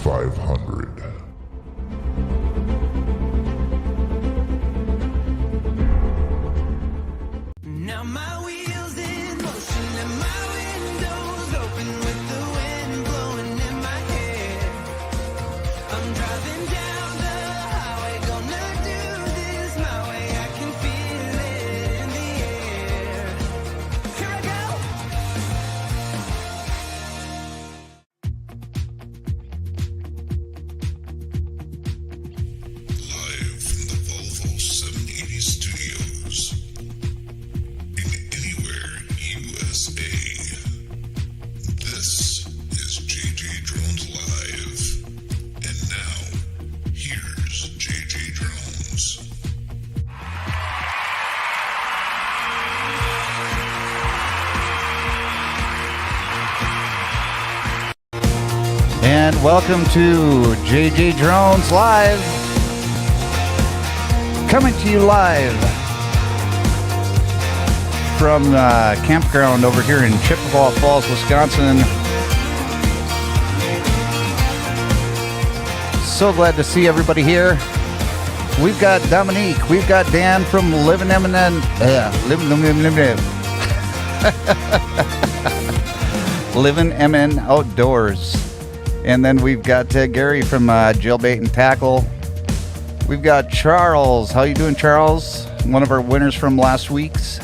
500. Now my wheels in motion and my windows open with the wind blowing in my hair. I'm driving down the highway, gonna do this my way. I can feel it in the air. Here I go. Live from the Volvo 780 studios. USA. This is JJDrones Live. And now, here's JJDrones. And welcome to JJDrones Live. Coming to you live from campground over here in Chippewa Falls, Wisconsin. So glad to see everybody here. We've got Dominique. We've got Dan from Living MN. Living MN Outdoors. And then we've got Gary from Jailbait and Tackle. We've got Charles. How you doing, Charles? One of our winners from last week's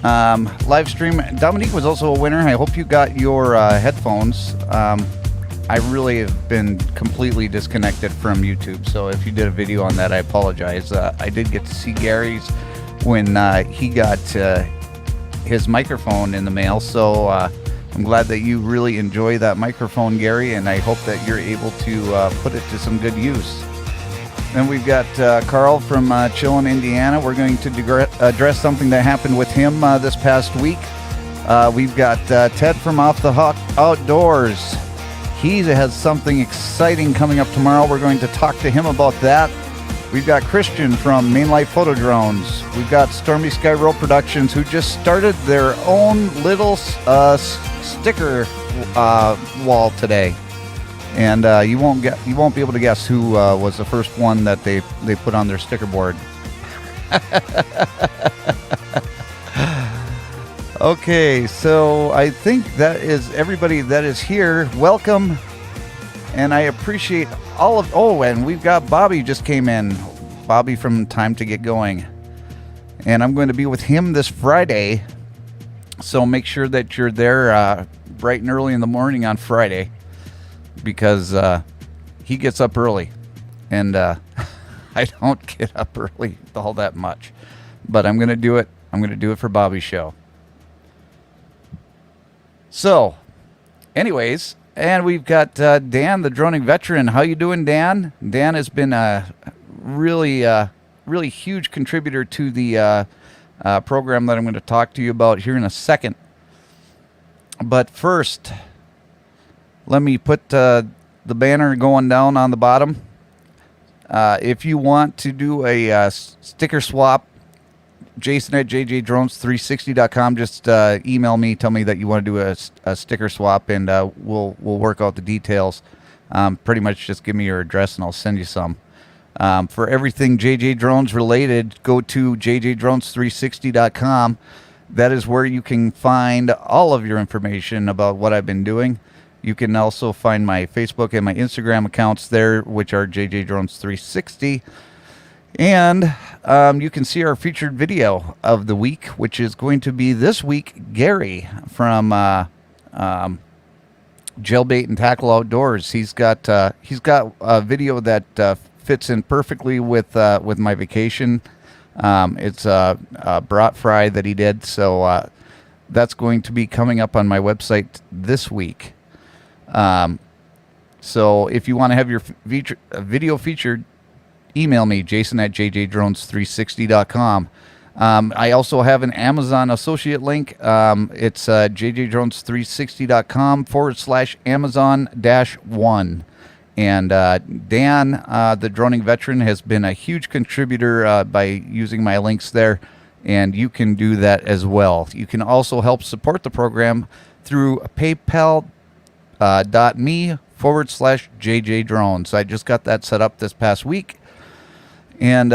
live stream. Dominique was also a winner. I hope you got your headphones. I really have been completely disconnected from YouTube, so if you did a video on that, I apologize. I did get to see Gary's when he got his microphone in the mail, so I'm glad that you really enjoy that microphone, Gary, and I hope that you're able to put it to some good use. Then we've got Carl from Chillin, Indiana. We're going to address something that happened with him this past week. We've got Ted from Off the Hook Outdoors. He has something exciting coming up tomorrow. We're going to talk to him about that. We've got Christian from Main Light Photo Drones. We've got Stormy Sky Rope Productions, who just started their own little sticker wall today. And you won't be able to guess who was the first one that they put on their sticker board. Okay, so I think that is everybody that is here. Welcome, and I appreciate all of. Oh, and we've got Bobby just came in. Bobby from Time to Get Going, and I'm going to be with him this Friday. So make sure that you're there bright and early in the morning on Friday, because he gets up early, and I don't get up early all that much, but I'm going to do it. I'm going to do it for Bobby's show. So, anyways, and we've got Dan, the droning veteran. How you doing, Dan? Dan has been a really huge contributor to the program that I'm going to talk to you about here in a second. But first, let me put the banner going down on the bottom. If you want to do a sticker swap, Jason at JJDrones360.com. Just email me, tell me that you want to do a sticker swap, and we'll work out the details. Pretty much just give me your address and I'll send you some. For everything JJ Drones related, go to JJDrones360.com. That is where you can find all of your information about what I've been doing. You can also find my Facebook and my Instagram accounts there, which are JJDrones360. And you can see our featured video of the week, which is going to be this week, Gary from Jailbait and Tackle Outdoors. He's got a video that fits in perfectly with my vacation. It's a brat fry that he did, so that's going to be coming up on my website this week. So if you want to have your video featured, email me, Jason at JJDrones360.com. I also have an Amazon associate link. It's JJDrones360.com/Amazon-1. And Dan, the droning veteran, has been a huge contributor by using my links there, and you can do that as well. You can also help support the program through PayPal.me JJDrones. I just got that set up this past week. And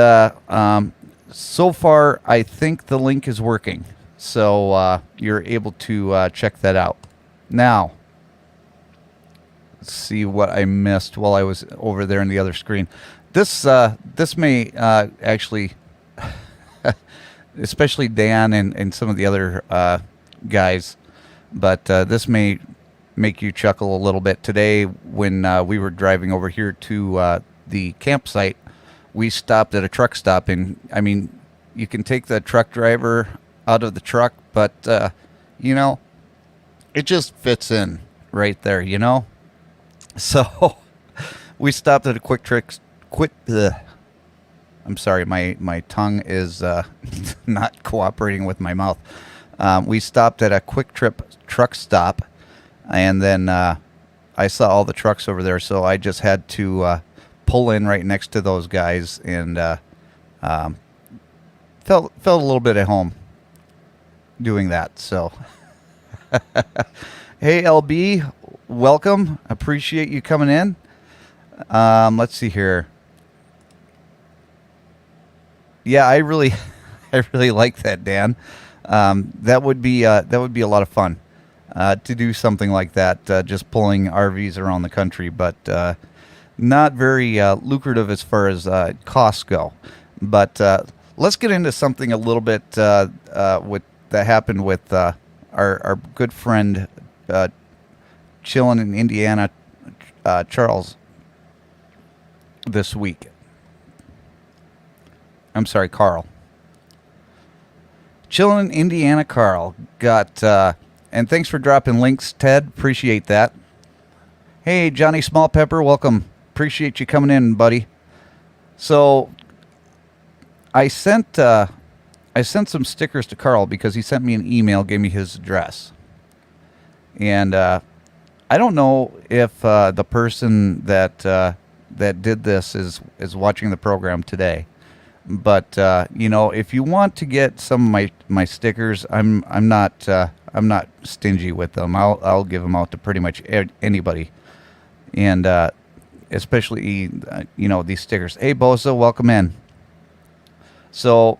so far, I think the link is working. So you're able to check that out. Now, let's see what I missed while I was over there in the other screen. This may actually, especially Dan and some of the other guys, but this may make you chuckle a little bit. Today, when we were driving over here to the campsite, we stopped at a truck stop, and I mean, you can take the truck driver out of the truck, but it just fits in right there, So we stopped at a I'm sorry, my tongue is not cooperating with my mouth. We stopped at a Quick Trip truck stop, and then I saw all the trucks over there, so I just had to pull in right next to those guys, and felt a little bit at home doing that. So, hey LB, welcome. Appreciate you coming in. Let's see here. Yeah, I really like that, Dan. That would be a lot of fun to do something like that. Just pulling RVs around the country, but not very lucrative as far as costs go. But let's get into something a little bit that happened with our good friend chilling in Indiana, Charles, this week. I'm sorry, Carl. Chilling in Indiana, Carl got, and thanks for dropping links, Ted. Appreciate that. Hey, Johnny Smallpepper, welcome. Appreciate you coming in, buddy. So, I sent some stickers to Carl because he sent me an email, gave me his address, and I don't know if the person that did this is watching the program today. But if you want to get some of my stickers, I'm not stingy with them. I'll give them out to pretty much anybody, and especially these stickers. Hey Bosa, welcome in. So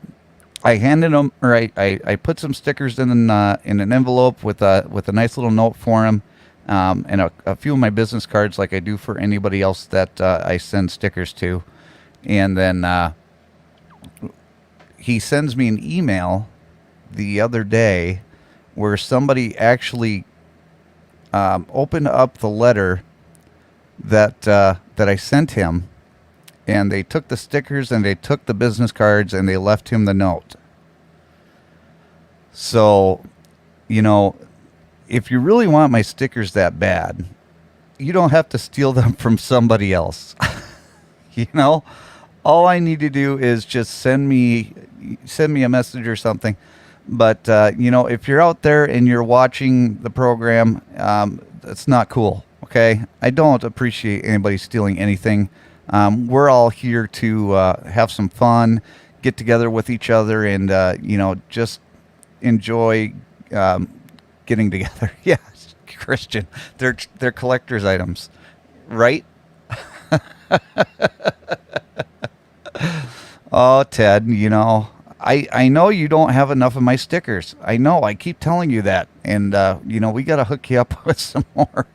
I handed him, or I put some stickers in an envelope with a nice little note for him, and a few of my business cards, like I do for anybody else that I send stickers to, and then. He sends me an email the other day where somebody actually opened up the letter that I sent him, and they took the stickers and they took the business cards and they left him the note. So, if you really want my stickers that bad, you don't have to steal them from somebody else. All I need to do is just send me a message or something. But if you're out there and you're watching the program, that's not cool. Okay, I don't appreciate anybody stealing anything. We're all here to have some fun, get together with each other, and just enjoy getting together. Yeah, Christian, they're collector's items, right? Oh, Ted, I know you don't have enough of my stickers. I know. I keep telling you that. And, we got to hook you up with some more.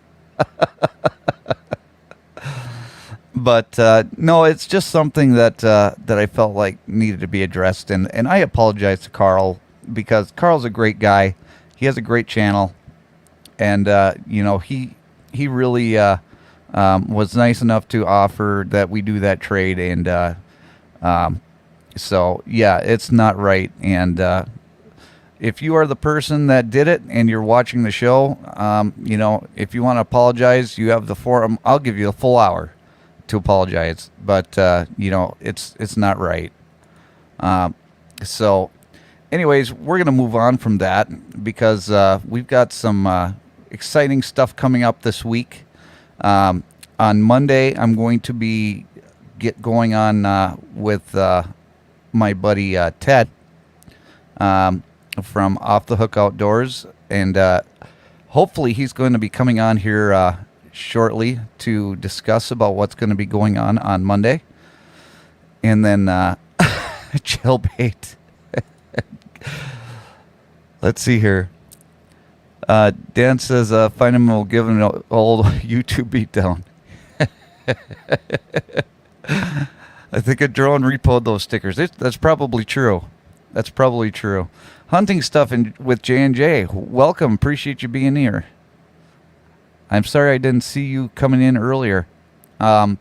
But, no, it's just something that I felt like needed to be addressed. And I apologize to Carl, because Carl's a great guy. He has a great channel. And, he really was nice enough to offer that we do that trade. And, so yeah, it's not right. And if you are the person that did it and you're watching the show, if you want to apologize, you have the forum. I'll give you a full hour to apologize. But it's not right. So anyways, we're gonna move on from that because we've got some exciting stuff coming up this week. On Monday, I'm going to be going on with my buddy Ted from Off the Hook Outdoors, and hopefully he's going to be coming on here shortly to discuss about what's going to be going on Monday. And then jailbait. Let's see here. Dan says, find him, we'll give him an old YouTube beatdown. I think a drone repoed those stickers. That's probably true. That's probably true. Hunting stuff with J&J. Welcome. Appreciate you being here. I'm sorry I didn't see you coming in earlier. And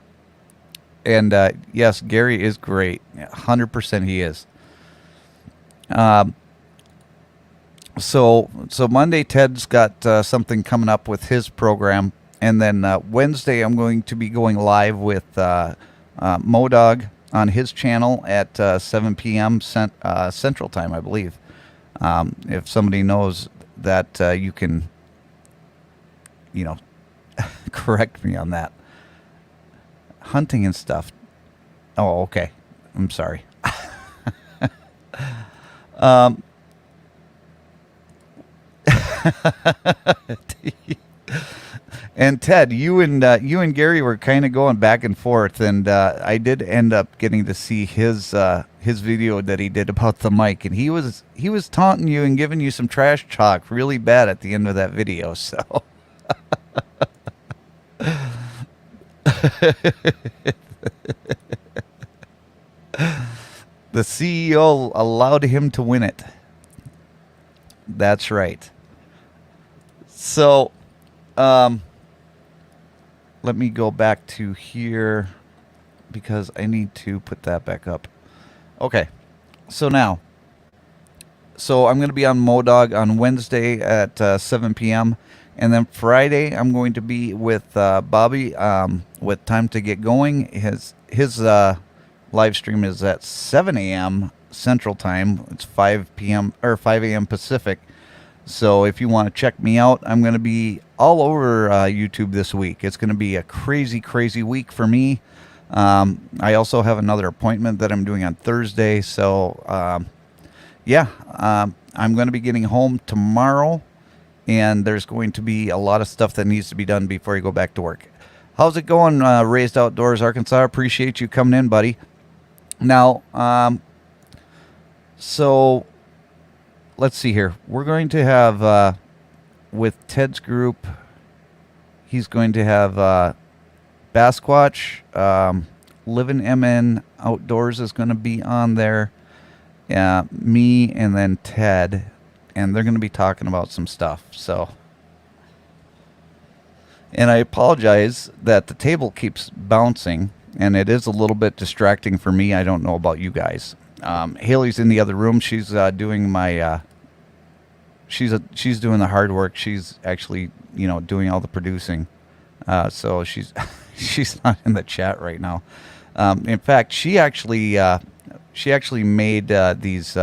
yes, Gary is great. 100% he is. So Monday, Ted's got something coming up with his program. And then Wednesday, I'm going to be going live with Modog on his channel at 7 p.m. Central Time, I believe. If somebody knows that, you can, correct me on that. Hunting and stuff. Oh, okay. I'm sorry. And Ted, you and Gary were kind of going back and forth, and I did end up getting to see his video that he did about the mic, and he was taunting you and giving you some trash talk really bad at the end of that video. So the CEO allowed him to win it. That's right. So, let me go back to here because I need to put that back up. Okay. So now, I'm going to be on Modog on Wednesday at 7 p.m. And then Friday, I'm going to be with Bobby with Time to Get Going. His live stream is at 7 a.m. Central Time. It's 5 p.m. or 5 a.m. Pacific. So if you want to check me out, I'm going to be all over YouTube this week. It's going to be a crazy, crazy week for me. I also have another appointment that I'm doing on Thursday. So, I'm going to be getting home tomorrow. And there's going to be a lot of stuff that needs to be done before you go back to work. How's it going, Raised Outdoors Arkansas? Appreciate you coming in, buddy. Now, so let's see here. We're going to have, with Ted's group, he's going to have Basquatch, Living MN Outdoors is going to be on there, me, and then Ted, and they're going to be talking about some stuff. So, and I apologize that the table keeps bouncing, and it is a little bit distracting for me. I don't know about you guys. Haley's in the other room. She's doing my she's doing the hard work. She's actually, doing all the producing. So she's not in the chat right now. In fact, she actually made these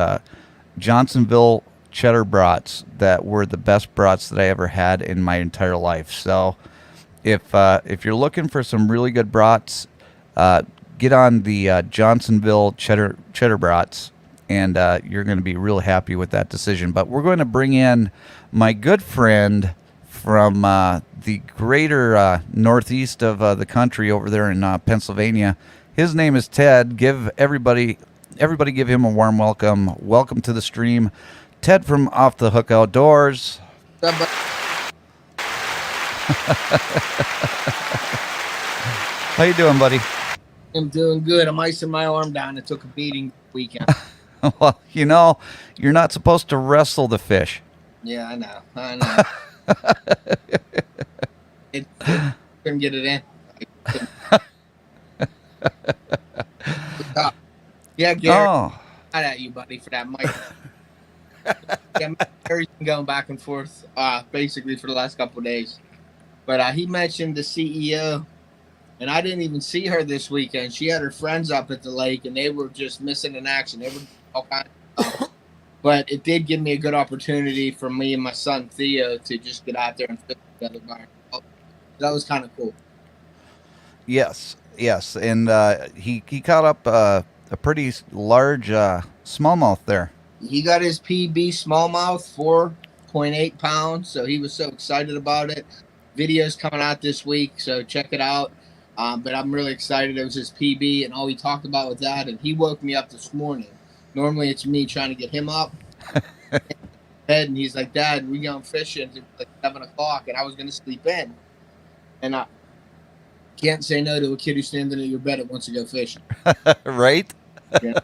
Johnsonville cheddar brats that were the best brats that I ever had in my entire life. So if you're looking for some really good brats, get on the Johnsonville cheddar brats, and you're going to be real happy with that decision. But we're going to bring in my good friend from the greater northeast of the country over there in Pennsylvania. His name is Ted. Give everybody give him a warm welcome. Welcome to the stream, Ted from Off the Hook Outdoors. How you doing, buddy? I'm doing good. I'm icing my arm down. It took a beating weekend. Well, you're not supposed to wrestle the fish. Yeah, I know. It couldn't get it in. Yeah, Gary. Oh. Shout at you, buddy, for that mic. Yeah, Gary's been going back and forth basically for the last couple of days. But he mentioned the CEO, and I didn't even see her this weekend. She had her friends up at the lake, and they were just missing in action. They were all kinds of stuff. But it did give me a good opportunity for me and my son Theo to just get out there and fit together by ourselves. That was kind of cool. Yes, and he caught up a pretty large smallmouth there. He got his PB smallmouth, 4.8 pounds, so he was so excited about it. videos coming out this week, so check it out. But I'm really excited. It was his PB, and all he talked about was that. And he woke me up this morning. Normally, it's me trying to get him up. And he's like, "Dad, we going fishing." It's like 7 o'clock, and I was going to sleep in. And I can't say no to a kid who's standing at your bed that wants to go fishing. Right? Yeah.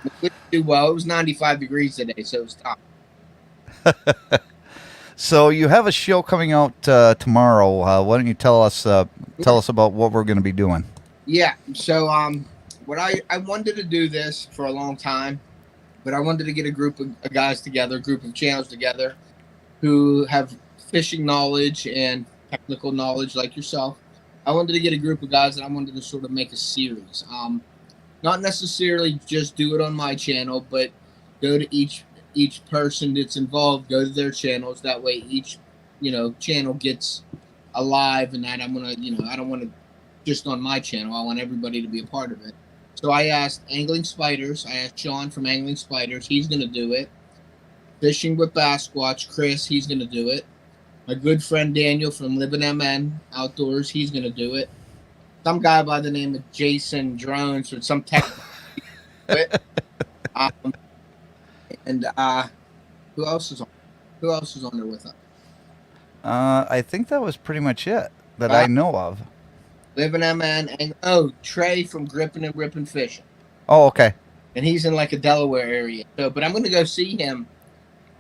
We did do well. It was 95 degrees today, so it was tough. So you have a show coming out tomorrow. Why don't you tell us about what we're going to be doing? Yeah. So what I wanted to do this for a long time, but I wanted to get a group of guys together, a group of channels together, who have fishing knowledge and technical knowledge like yourself. I wanted to get a group of guys and I wanted to sort of make a series. Not necessarily just do it on my channel, but go to each person that's involved, go to their channels. That way each, channel gets alive, and that I'm going to, I don't want to just on my channel. I want everybody to be a part of it. So I asked Angling Spiders. I asked Sean from Angling Spiders. He's going to do it. Fishing with Basquatch, Chris, he's going to do it. My good friend Daniel from Living MN Outdoors, he's going to do it. Some guy by the name of JJDrones or some tech. And who else is on? Who else is on there with us? I think that was pretty much it that I know of. Living MN and Trey from Gripping and Ripping Fishing. Oh, okay. And he's in like a Delaware area. So, but I'm going to go see him.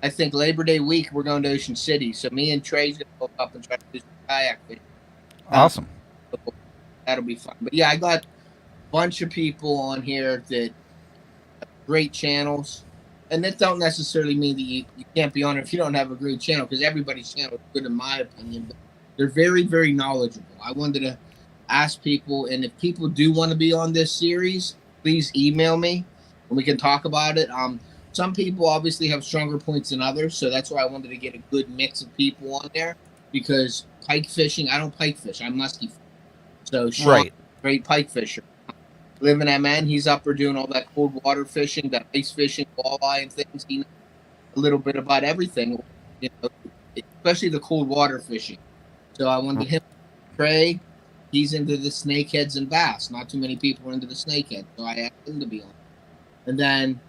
I think Labor Day week we're going to Ocean City. So me and Trey's going to hook up and try to do some kayak fishing. Awesome. That'll be fun. But yeah, I got a bunch of people on here that have great channels. And that don't necessarily mean that you can't be on it if you don't have a great channel, because everybody's channel is good in my opinion. But they're very, very knowledgeable. I wanted to ask people, and if people do want to be on this series, please email me and we can talk about it. Some people obviously have stronger points than others, so that's why I wanted to get a good mix of people on there, because pike fishing, I don't pike fish, I'm musky fish. So Sean, right. Great pike fisher. Living MN, he's up for doing all that cold water fishing, that ice fishing, walleye and things. He knows a little bit about everything, especially the cold water fishing. So I wanted him to Trey. He's into the snakeheads and bass. Not too many people are into the snakehead, so I asked him to be on. And then,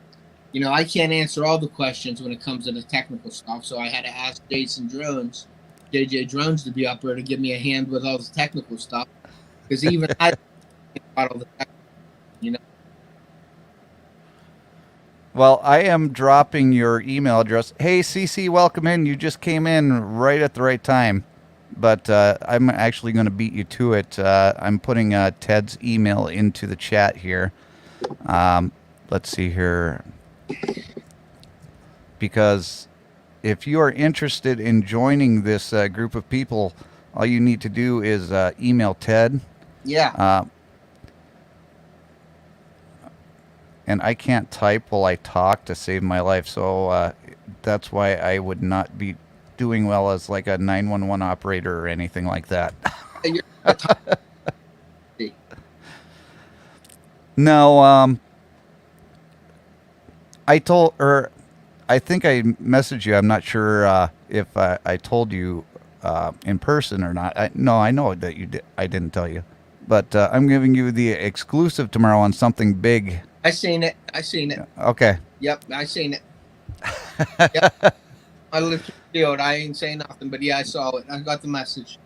I can't answer all the questions when it comes to the technical stuff, so I had to ask JJDrones to be up there to give me a hand with all the technical stuff, because even I don't think about all the technical. Well, I am dropping your email address. Hey, CC, welcome in. You just came in right at the right time. But I'm actually going to beat you to it. I'm putting Ted's email into the chat here. Let's see here. Because if you are interested in joining this group of people, all you need to do is email Ted. Yeah. And I can't type while I talk to save my life, so that's why I would not be doing well as like a 911 operator or anything like that. No, I think I messaged you. I'm not sure if I told you in person or not. No, I know that you did. I didn't tell you, but I'm giving you the exclusive tomorrow on something big. I seen it. Okay. Yep, I seen it. Yep. I lived through the field. I ain't saying nothing, but yeah, I saw it. I got the message.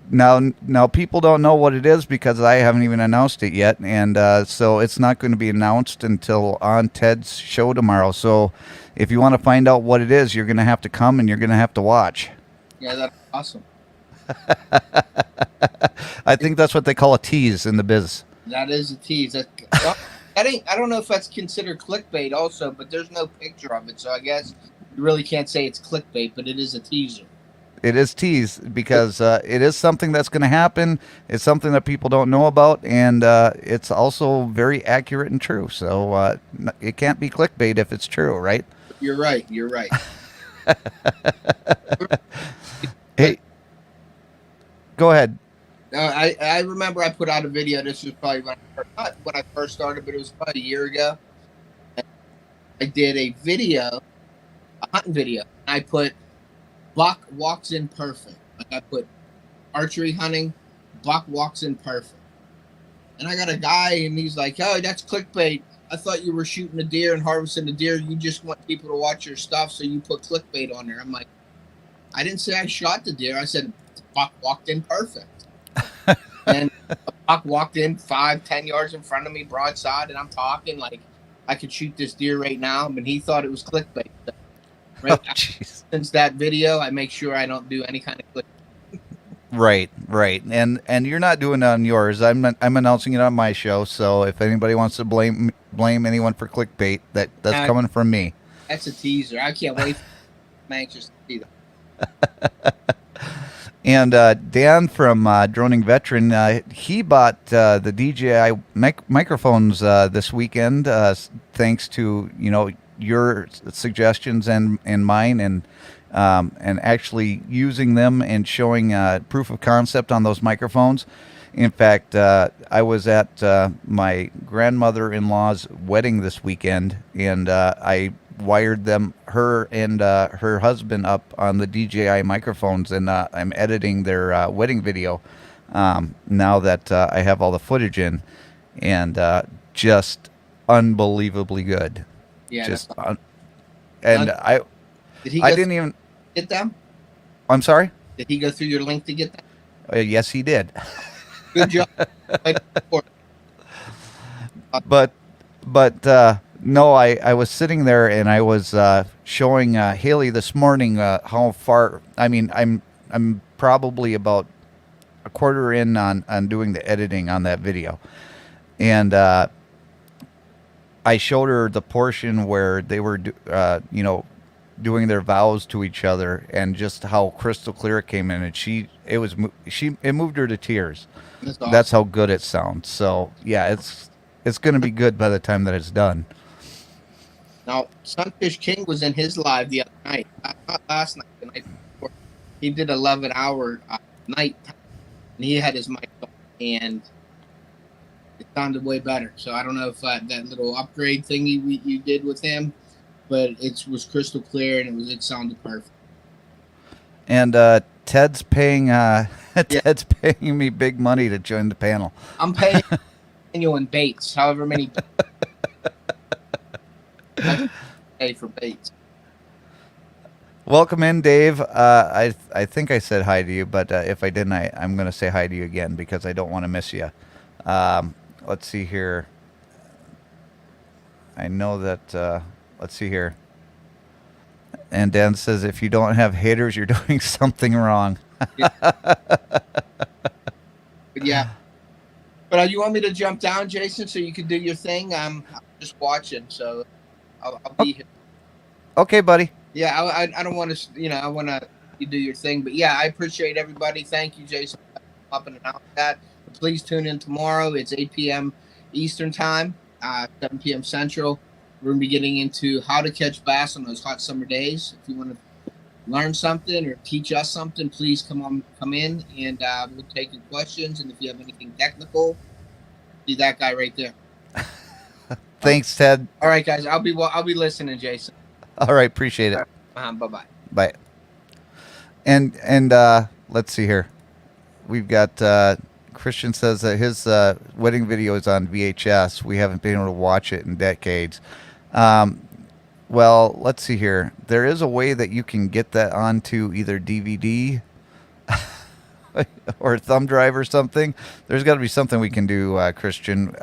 Now people don't know what it is because I haven't even announced it yet, and so it's not going to be announced until on Ted's show tomorrow. So if you want to find out what it is, you're going to have to come and you're going to have to watch. Yeah, that's awesome. I think that's what they call a tease in the biz. That is a tease. That ain't. I don't know if that's considered clickbait also, but there's no picture of it, so I guess you really can't say it's clickbait, but it is a teaser. It is tease because it is something that's going to happen. It's something that people don't know about, and it's also very accurate and true. So it can't be clickbait if it's true, right? You're right. You're right. Hey, go ahead. I remember I put out a video. This was probably not when I first started, but it was probably a year ago. I did a video, a hunting video. I put Buck walks in perfect. Like I put archery hunting, buck walks in perfect. And I got a guy, and he's like, "Oh, that's clickbait. I thought you were shooting a deer and harvesting a deer. You just want people to watch your stuff, so you put clickbait on there." I'm like, I didn't say I shot the deer. I said the buck walked in perfect. And the buck walked in 5-10 yards in front of me, broadside, and I'm talking like I could shoot this deer right now, but he thought it was clickbait. So, right since that video, I make sure I don't do any kind of clickbait. Right. And you're not doing it on yours. I'm announcing it on my show. So if anybody wants to blame anyone for clickbait, that's coming from me. That's a teaser. I can't wait. I'm anxious to see that. And Dan from Droning Veteran, he bought the DJI microphones this weekend, thanks to your suggestions and mine, and actually using them and showing proof of concept on those microphones. In fact, I was at my grandmother-in-law's wedding this weekend, and I wired her and her husband up on the DJI microphones, and I'm editing their wedding video now that I have all the footage in, and just unbelievably good. Yeah. Just Did he I didn't even get them? I'm sorry? Did he go through your link to get them? Yes, he did. Good job. But no, I was sitting there and I was showing Haley this morning how far. I mean, I'm probably about a quarter in on doing the editing on that video, and I showed her the portion where they were doing their vows to each other, and just how crystal clear it came in, and it moved her to tears. That's awesome. That's how good it sounds. So yeah, it's going to be good by the time that it's done. Now, Sunfish King was in his live the other night, not last night, the night before. He did 11-hour night, and he had his mic on, and it sounded way better. So I don't know if that little upgrade thing you did with him, but it was crystal clear, and it sounded perfect. And Ted's paying Ted's paying me big money to join the panel. I'm paying you in baits, however many. Pay for baits. Welcome in, Dave. I think I said hi to you, but if I didn't, I'm going to say hi to you again because I don't want to miss you. Let's see here. I know that. Let's see here. And Dan says, if you don't have haters, you're doing something wrong. Yeah. But you want me to jump down, Jason, so you can do your thing? I'm just watching, so I'll be here. Okay, buddy. Yeah, I don't want to, I want to you do your thing. But yeah, I appreciate everybody. Thank you, Jason, for popping it out that. But please tune in tomorrow. It's 8 p.m. Eastern time, 7 p.m. Central. We're going to be getting into how to catch bass on those hot summer days. If you want to learn something or teach us something, please come in, and we'll take your questions. And if you have anything technical, see that guy right there. Thanks, Ted. All right, guys. I'll be listening, Jason. All right, appreciate it. Bye-bye. Bye. And let's see here. We've got Christian says that his wedding video is on VHS. We haven't been able to watch it in decades. Well, let's see here. There is a way that you can get that onto either DVD or thumb drive or something. There's got to be something we can do, Christian.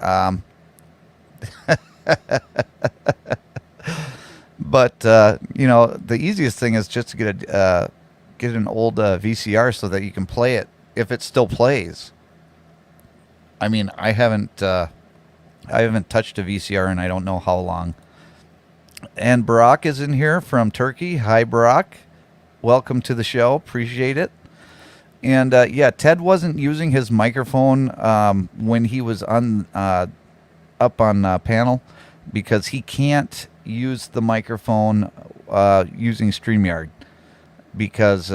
But the easiest thing is just to get an old VCR so that you can play it if it still plays. I mean, I haven't touched a VCR in I don't know how long. And Barack is in here from Turkey. Hi, Barack. Welcome to the show. Appreciate it. And yeah, Ted wasn't using his microphone when he was up on panel, because he can't use the microphone using StreamYard, because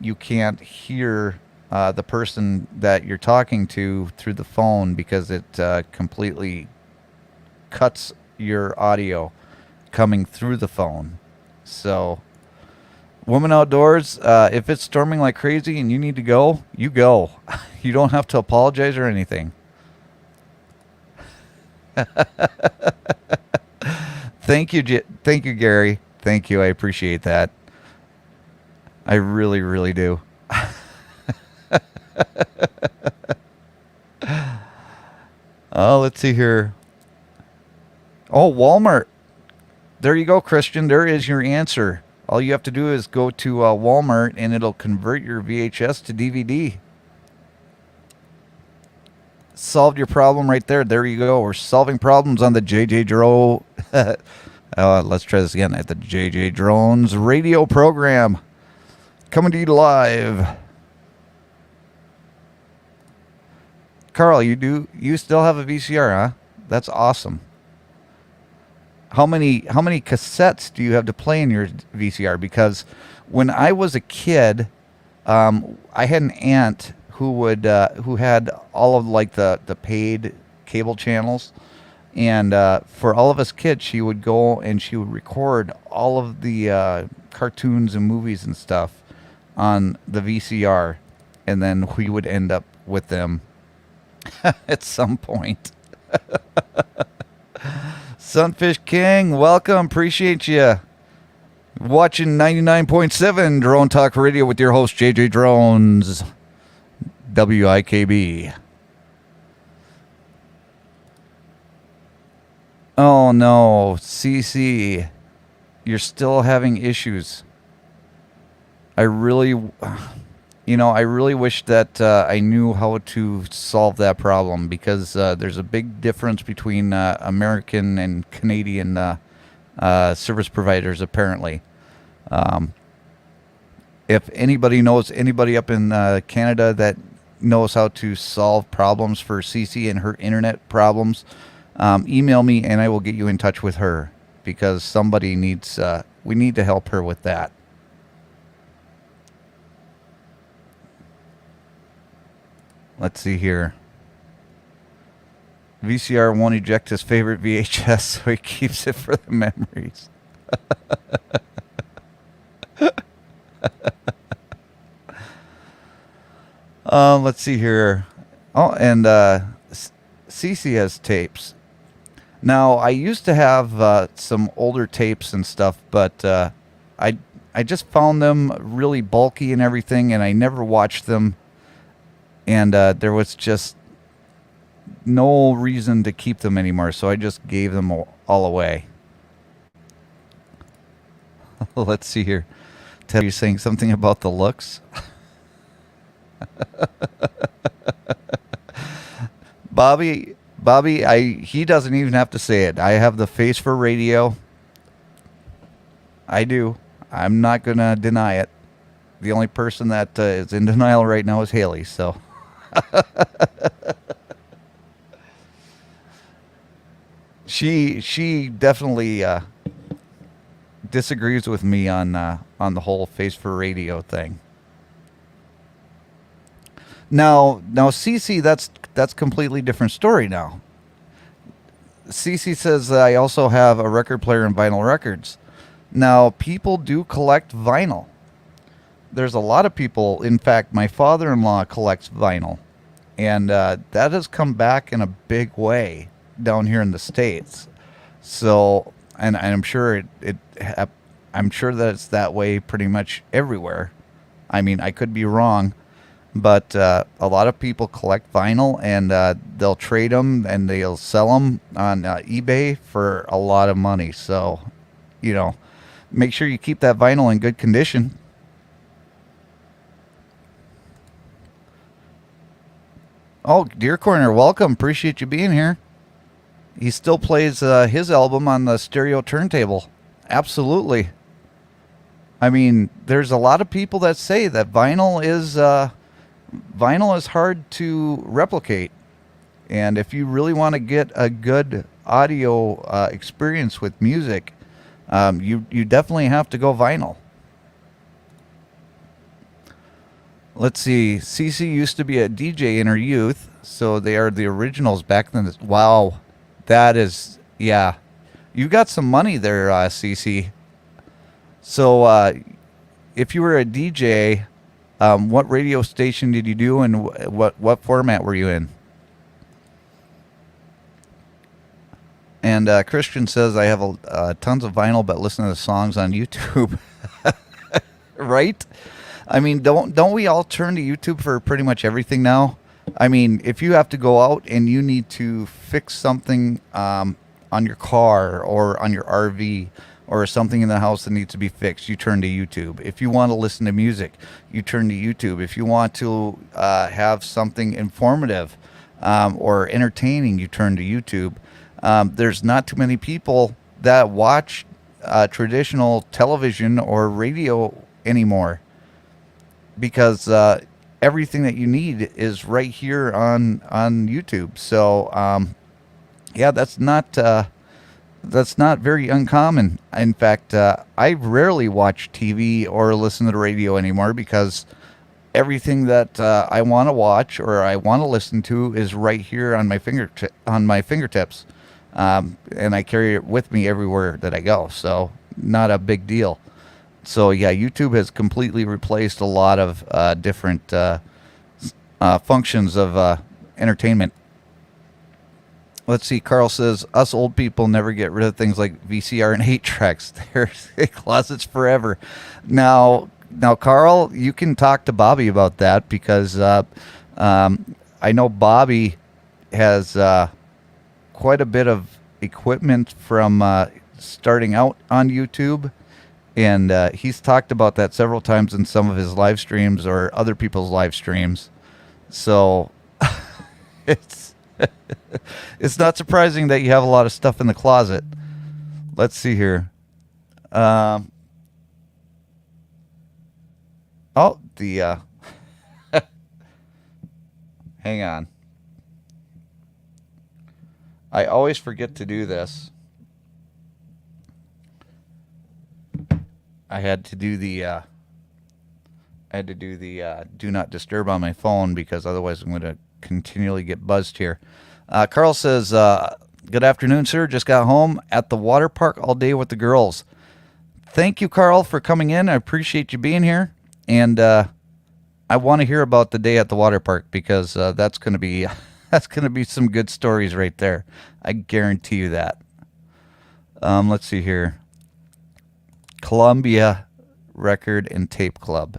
you can't hear the person that you're talking to through the phone, because it completely cuts your audio coming through the phone. So Woman Outdoors, if it's storming like crazy and you need to go, you go. You don't have to apologize or anything. Thank you, thank you, Gary. Thank you. I appreciate that. I really, really do. Oh, let's see here. Oh, Walmart. There you go, Christian. There is your answer. All you have to do is go to Walmart and it'll convert your VHS to DVD. Solved your problem right there. There you go. We're solving problems on the JJ Drone. Let's try this again. At the JJ Drones radio program. Coming to you live. Carl, you still have a VCR, huh? That's awesome. How many cassettes do you have to play in your VCR? Because when I was a kid, I had an aunt who had all of like the paid cable channels, and for all of us kids, she would go and she would record all of the cartoons and movies and stuff on the VCR, and then we would end up with them at some point. Sunfish King, welcome. Appreciate you. Watching 99.7 Drone Talk Radio with your host, JJ Drones, WIKB. Oh no, CC, you're still having issues. I really wish that I knew how to solve that problem, because there's a big difference between American and Canadian service providers, apparently. If anybody knows anybody up in Canada that knows how to solve problems for CC and her internet problems, email me and I will get you in touch with her, because somebody needs, we need to help her with that. Let's see here. VCR won't eject his favorite VHS, so he keeps it for the memories. Let's see here. Oh, and CC has tapes. Now, I used to have some older tapes and stuff, but I just found them really bulky and everything, and I never watched them. And there was just no reason to keep them anymore, so I just gave them all away. Let's see here. Ted, you saying something about the looks? Bobby, he doesn't even have to say it. I have the face for radio. I do. I'm not going to deny it. The only person that is in denial right now is Haley, so... She definitely disagrees with me on the whole face for radio thing. Now CC, that's completely different story now. CC says I also have a record player and vinyl records. Now, people do collect vinyl. There's a lot of people. In fact, my father-in-law collects vinyl, and that has come back in a big way down here in the States. So, and I'm sure I'm sure that it's that way pretty much everywhere. I mean, I could be wrong, but a lot of people collect vinyl, and they'll trade them and they'll sell them on eBay for a lot of money. So, make sure you keep that vinyl in good condition. Oh, Deer Corner, welcome. Appreciate you being here. He still plays his album on the stereo turntable. Absolutely. I mean, there's a lot of people that say that vinyl is hard to replicate. And if you really want to get a good audio experience with music, you definitely have to go vinyl. Let's see. CC used to be a DJ in her youth, so they are the originals back then. Wow. That is, yeah. You got some money there, CC. So if you were a DJ, what radio station did you do, and what format were you in? And Christian says, I have tons of vinyl, but listen to the songs on YouTube. Right? I mean, don't we all turn to YouTube for pretty much everything now? I mean, if you have to go out and you need to fix something on your car or on your RV or something in the house that needs to be fixed, you turn to YouTube. If you want to listen to music, you turn to YouTube. If you want to have something informative or entertaining, you turn to YouTube. There's not too many people that watch traditional television or radio anymore, because everything that you need is right here on YouTube. So yeah, that's not very uncommon. In fact, I rarely watch TV or listen to the radio anymore, because everything that I want to watch or I want to listen to is right here on my fingertips. And I carry it with me everywhere that I go, so not a big deal. So yeah, YouTube has completely replaced a lot of different functions of entertainment. Let's see, Carl says, us old people never get rid of things like VCR and 8-tracks. They're in closets forever. Now, Carl, you can talk to Bobby about that, because I know Bobby has quite a bit of equipment from starting out on YouTube. And he's talked about that several times in some of his live streams or other people's live streams. So it's not surprising that you have a lot of stuff in the closet. Let's see here. Hang on. I always forget to do this. I had to do the do not disturb on my phone, because otherwise I'm going to continually get buzzed here. Carl says, good afternoon, sir. Just got home at the water park all day with the girls. Thank you, Carl, for coming in. I appreciate you being here. And I want to hear about the day at the water park, because that's going to be some good stories right there. I guarantee you that. Let's see here. Columbia Record and Tape Club.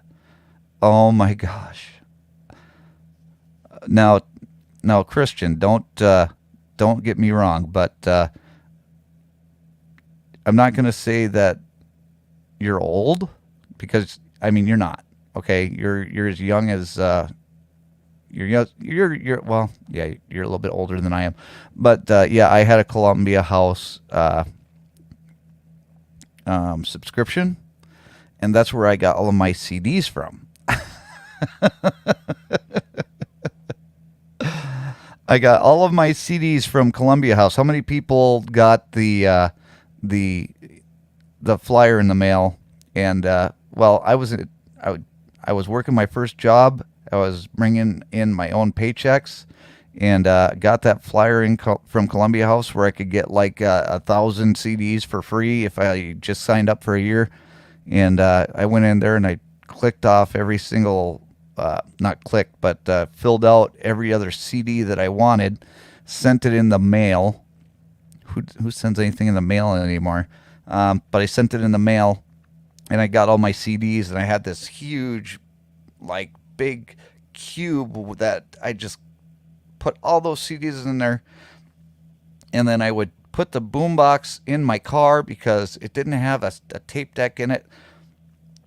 Oh my gosh. Now, Christian, don't get me wrong, but I'm not going to say that you're old, because I mean you're not. Okay, you're as young as you're well, yeah, you're a little bit older than I am, but yeah, I had a Columbia House subscription, and that's where I got all of my CDs from. I got all of my CDs from Columbia House. How many people got the flyer in the mail? And well, I was working my first job. I was bringing in my own paychecks, and got that flyer in from Columbia House, where I could get like 1,000 CDs for free if I just signed up for a year. And I went in there and I clicked off every single, not clicked, but filled out every other CD that I wanted, sent it in the mail. Who sends anything in the mail anymore? But I sent it in the mail, and I got all my CDs, and I had this huge, like, big cube that I just put all those CDs in there, and then I would put the boombox in my car, because it didn't have a tape deck in it.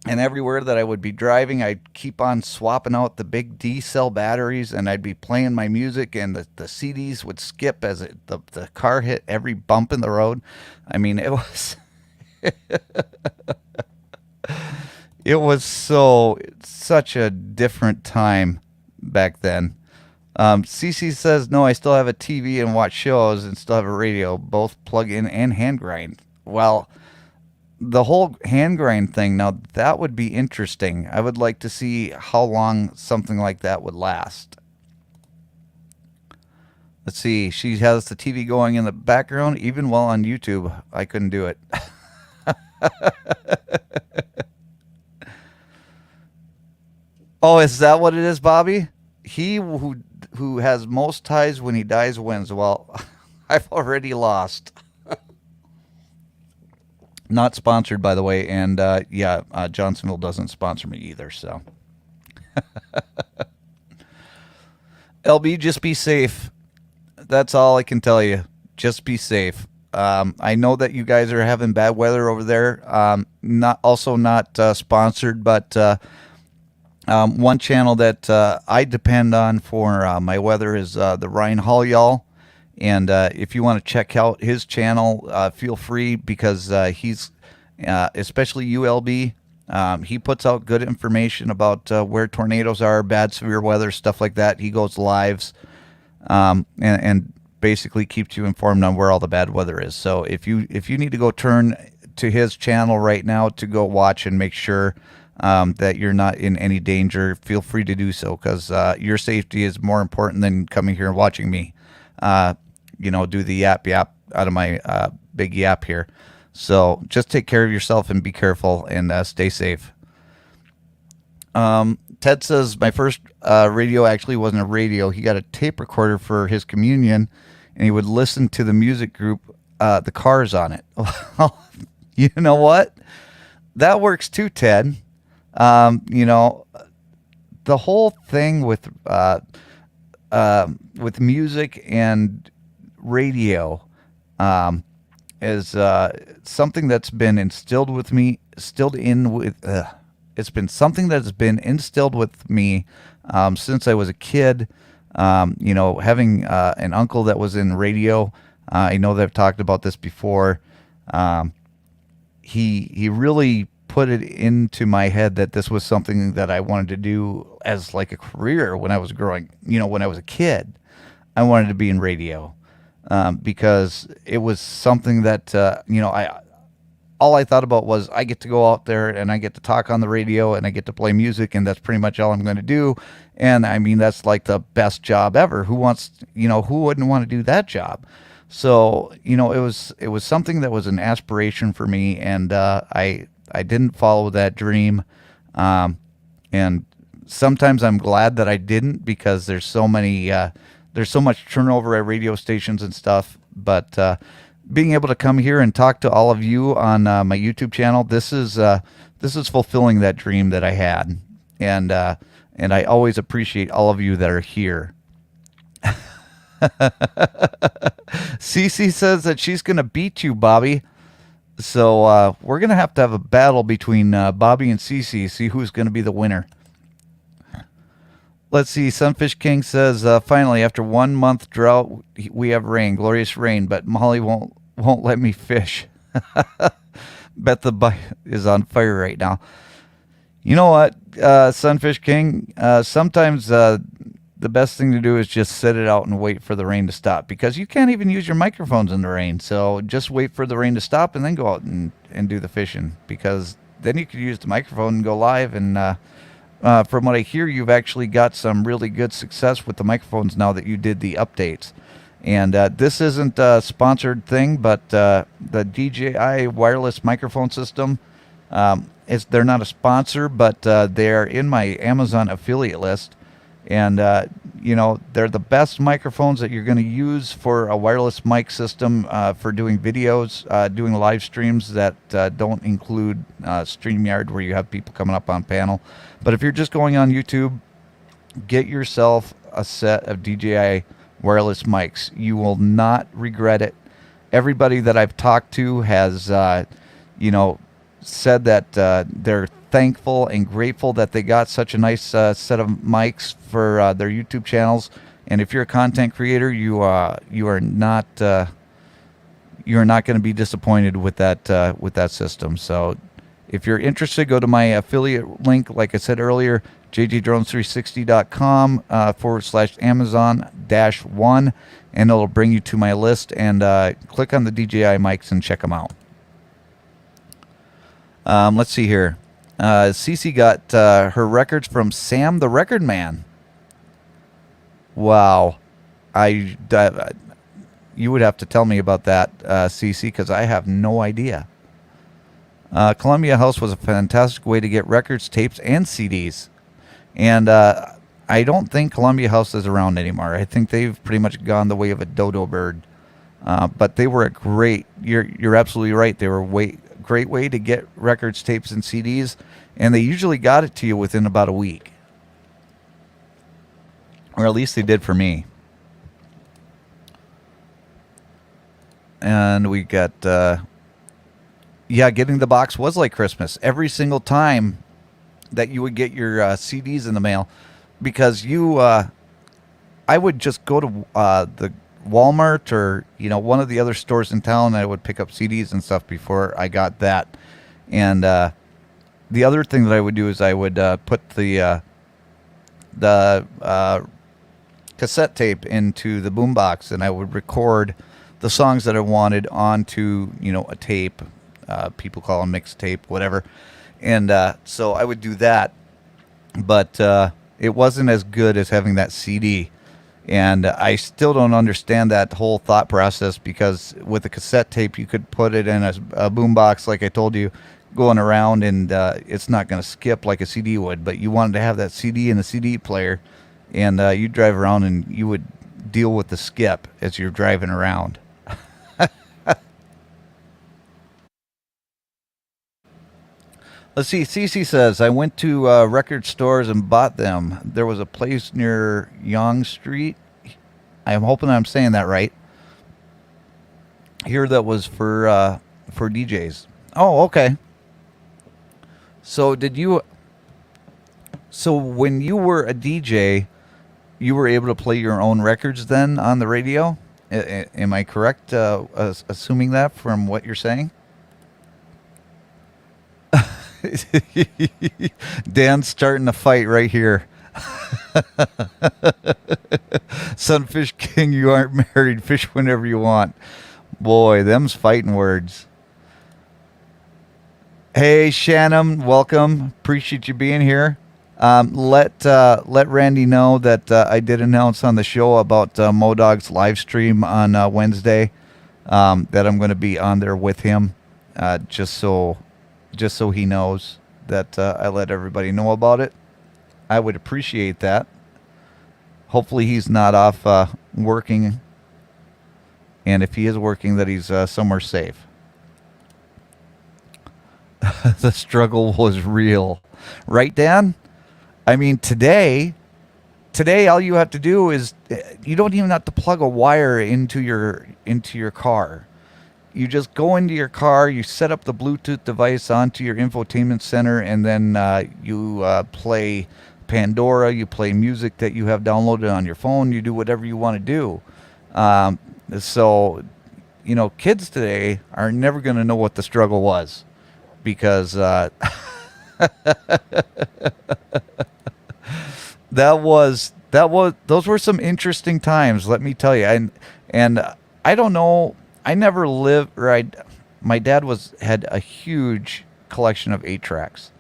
And everywhere that I would be driving, I'd keep on swapping out the big D-cell batteries, and I'd be playing my music, and the CDs would skip as the car hit every bump in the road. I mean, it was it was such a different time back then. CC says, no, I still have a TV and watch shows, and still have a radio, both plug-in and hand grind. Well, the whole hand grind thing, now that would be interesting. I would like to see how long something like that would last. Let's see. She has the TV going in the background, even while on YouTube. I couldn't do it. Oh, is that what it is, Bobby? He who has most ties when he dies wins. Well, I've already lost. Not sponsored, by the way, and Johnsonville doesn't sponsor me either. So, LB, just be safe. That's all I can tell you. Just be safe. I know that you guys are having bad weather over there. Not sponsored, but one channel that I depend on for my weather is the Ryan Hall, y'all. And if you want to check out his channel, feel free, because he's, especially ULB, he puts out good information about where tornadoes are, bad severe weather, stuff like that. He goes lives and basically keeps you informed on where all the bad weather is. So if you need to go turn to his channel right now to go watch and make sure that you're not in any danger, feel free to do so, because your safety is more important than coming here and watching me. Do the yap out of my big yap here. So just take care of yourself and be careful and stay safe. Ted says my first radio actually wasn't a radio. He got a tape recorder for his communion, and he would listen to the music group, the Cars, on it. Well, you know what? That works too, Ted. The whole thing with music and radio is something that's been instilled with me, it's been something that's been instilled with me since I was a kid. Having an uncle that was in radio, I know that I've talked about this before. He really put it into my head that this was something that I wanted to do as like a career when I was growing, when I was a kid. I wanted to be in radio because it was something that, all I thought about was I get to go out there and I get to talk on the radio and I get to play music, and that's pretty much all I'm going to do. And I mean, that's like the best job ever. Who wouldn't want to do that job? So, it was something that was an aspiration for me, and I didn't follow that dream. And sometimes I'm glad that I didn't, because there's so much turnover at radio stations and stuff. But being able to come here and talk to all of you on my YouTube channel, this is fulfilling that dream that I had. And I always appreciate all of you that are here. Cece says that she's going to beat you, Bobby. So we're going to have a battle between Bobby and Cece, see who's going to be the winner. Let's see. Sunfish King says, finally, after 1 month drought, we have rain, glorious rain, but Molly won't let me fish. Bet the bite is on fire right now. You know what, Sunfish King? Sometimes the best thing to do is just sit it out and wait for the rain to stop, because you can't even use your microphones in the rain. So just wait for the rain to stop and then go out and do the fishing, because then you could use the microphone and go live. And from what I hear, you've actually got some really good success with the microphones now that you did the updates. And this isn't a sponsored thing, but the DJI wireless microphone system, they're not a sponsor, but they're in my Amazon affiliate list. And, they're the best microphones that you're going to use for a wireless mic system for doing videos, doing live streams that don't include StreamYard, where you have people coming up on panel. But if you're just going on YouTube, get yourself a set of DJI wireless mics. You will not regret it. Everybody that I've talked to has, said that they're thankful and grateful that they got such a nice set of mics for their YouTube channels. And if you're a content creator, you are not going to be disappointed with that system. So if you're interested, go to my affiliate link, like I said earlier, JJDrones360.com /Amazon-1, and it'll bring you to my list. And click on the DJI mics and check them out. Let's see here. Cece got her records from Sam the Record Man. Wow. You would have to tell me about that, Cece, because I have no idea. Columbia House was a fantastic way to get records, tapes, and CDs. And I don't think Columbia House is around anymore. I think they've pretty much gone the way of a dodo bird. But they were a great. You're absolutely right. They were a great way to get records, tapes, and CDs, and they usually got it to you within about a week, or at least they did for me. And we got, getting the box was like Christmas every single time that you would get your CDs in the mail, because I would just go to the Walmart or one of the other stores in town. And I would pick up CDs and stuff before I got that. And the other thing that I would do is I would put the cassette tape into the boombox, and I would record the songs that I wanted onto a tape. People call them mixtape, whatever. And so I would do that, but it wasn't as good as having that CD. And I still don't understand that whole thought process, because with a cassette tape, you could put it in a boombox, like I told you, going around, and it's not going to skip like a CD would. But you wanted to have that CD in the CD player, and you drive around and you would deal with the skip as you're driving around. Let's see. Cece says, I went to record stores and bought them. There was a place near Yonge Street. I'm hoping I'm saying that right. Here that was for DJs. Oh, okay. So So when you were a DJ, you were able to play your own records then on the radio? Am I correct assuming that from what you're saying? Dan's starting a fight right here. Sunfish King, you aren't married. Fish whenever you want. Boy, them's fighting words. Hey, Shannon, welcome. Appreciate you being here. Let Randy know that I did announce on the show about Modog's live stream on Wednesday, that I'm going to be on there with him, just so he knows that I let everybody know about it. I would appreciate that. Hopefully he's not off working, and if he is working, that he's somewhere safe. The struggle was real. Right, Dan? I mean, today all you have to do is, you don't even have to plug a wire into your car. You just go into your car, you set up the Bluetooth device onto your infotainment center, and then you play Pandora, you play music that you have downloaded on your phone, you do whatever you want to do. So, kids today are never going to know what the struggle was, because those were some interesting times, let me tell you. And I don't know. I never lived right. My dad had a huge collection of 8-tracks.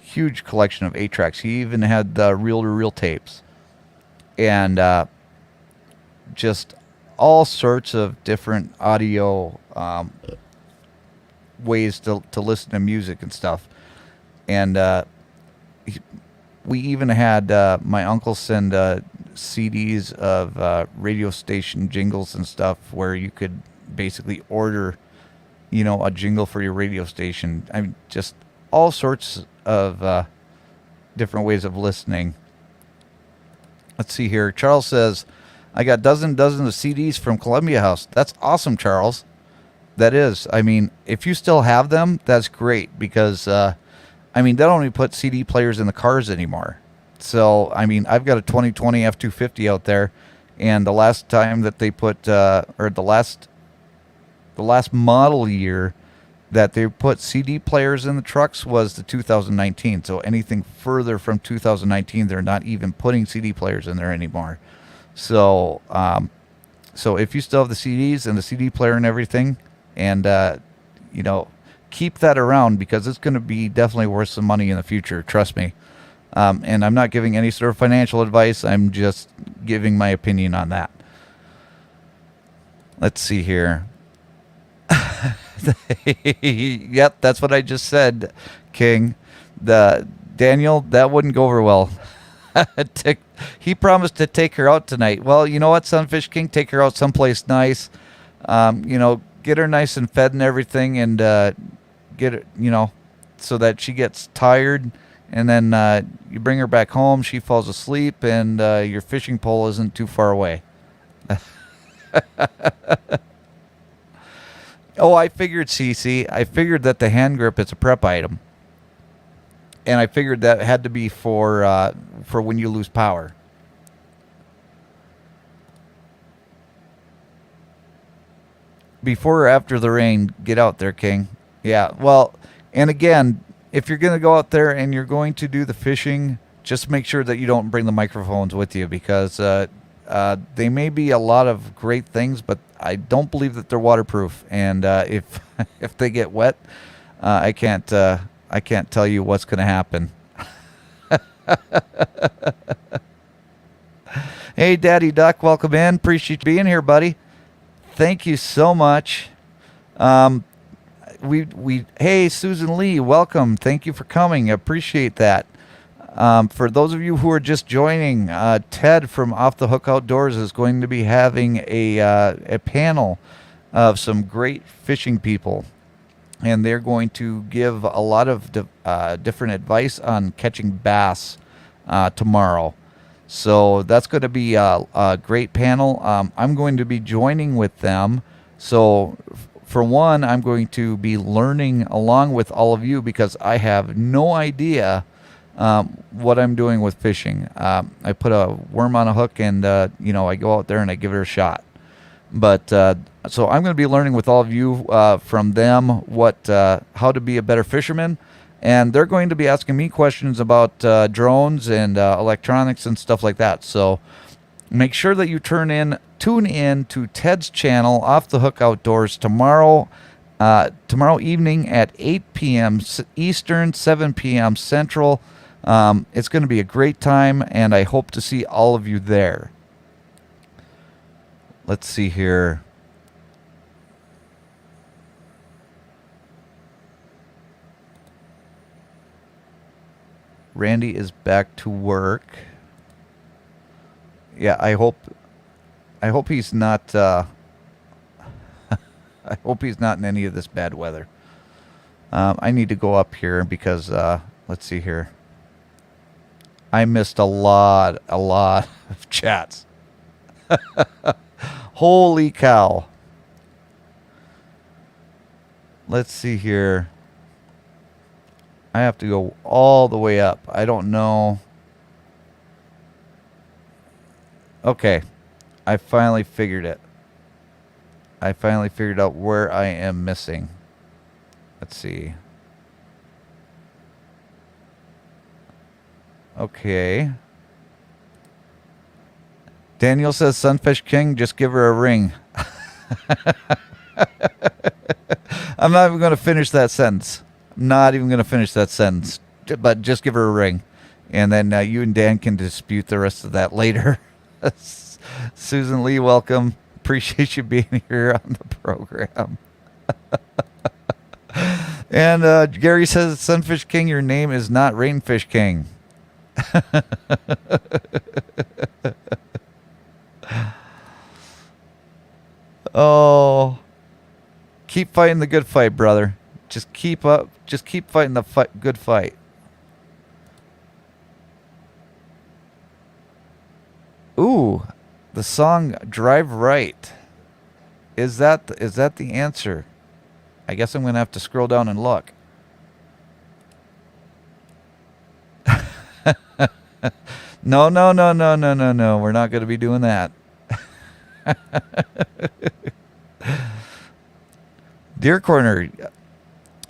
Huge collection of 8-tracks. He even had the reel-to-reel tapes. And just all sorts of different audio ways to listen to music and stuff. And we even had my uncle send CDs of radio station jingles and stuff, where you could basically order, a jingle for your radio station. I mean, just all sorts of different ways of listening. Let's see here. Charles says, I got dozens of CDs from Columbia House. That's awesome, Charles. That is. I mean, if you still have them, that's great, because, they don't even put CD players in the cars anymore. So, I've got a 2020 F-250 out there, and the last time that they put, the last model year that they put CD players in the trucks was the 2019. So anything further from 2019, they're not even putting CD players in there anymore. So, so if you still have the CDs and the CD player and everything, and keep that around, because it's going to be definitely worth some money in the future. Trust me. And I'm not giving any sort of financial advice. I'm just giving my opinion on that. Let's see here. Yep, that's what I just said, King. Daniel, that wouldn't go over well. He promised to take her out tonight. Well, you know what, Sunfish King? Take her out someplace nice. Get her nice and fed and everything, and get her, so that she gets tired. And then you bring her back home. She falls asleep, and your fishing pole isn't too far away. Oh, I figured, Cece. I figured that the hand grip is a prep item. And I figured that had to be for when you lose power. Before or after the rain, get out there, King. Yeah, well, and again, if you're going to go out there and you're going to do the fishing, just make sure that you don't bring the microphones with you, because they may be a lot of great things, but I don't believe that they're waterproof. And if if they get wet, I can't tell you what's going to happen. Hey, Daddy Duck, welcome in. Appreciate you being here, buddy. Thank you so much. Hey, Susan Lee, welcome. Thank you for coming. I appreciate that. For those of you who are just joining, Ted from Off the Hook Outdoors is going to be having a panel of some great fishing people, and they're going to give a lot of different advice on catching bass tomorrow. So that's going to be a great panel. I'm going to be joining with them. So for one, I'm going to be learning along with all of you, because I have no idea what I'm doing with fishing. I put a worm on a hook, and I go out there and I give it a shot. But so I'm going to be learning with all of you from them how to be a better fisherman, and they're going to be asking me questions about drones and electronics and stuff like that. So make sure that you tune in to Ted's channel, Off the Hook Outdoors, tomorrow evening at 8 p.m. Eastern, 7 p.m. Central. It's going to be a great time, and I hope to see all of you there. Let's see here. Randy is back to work. Yeah, I hope he's not I hope he's not in any of this bad weather. I need to go up here because let's see here. I missed a lot of chats. Holy cow. Let's see here. I have to go all the way up. I don't know. Okay. I finally figured it. I finally figured out where I am missing. Let's see. Okay. Daniel says, Sunfish King, just give her a ring. I'm not even going to finish that sentence. Not even going to finish that sentence. But just give her a ring. And then you and Dan can dispute the rest of that later. Susan Lee, welcome. Appreciate you being here on the program. And Gary says, Sunfish King, your name is not Rainfish King. Oh, keep fighting the good fight, brother. Just keep up. Just keep fighting the good fight. Ooh, the song "Drive Right." Is that the answer? I guess I'm gonna have to scroll down and look. No. We're not going to be doing that. Deer Corner.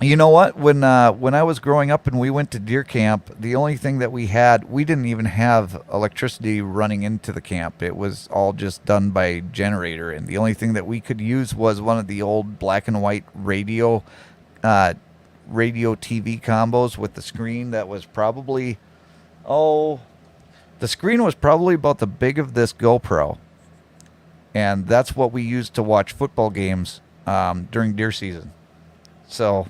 You know what? When I was growing up and we went to deer camp, the only thing that we didn't even have electricity running into the camp. It was all just done by generator, and the only thing that we could use was one of the old black and white radio TV combos with the screen that was probably, the screen was probably about the big of this GoPro. And that's what we used to watch football games during deer season. So,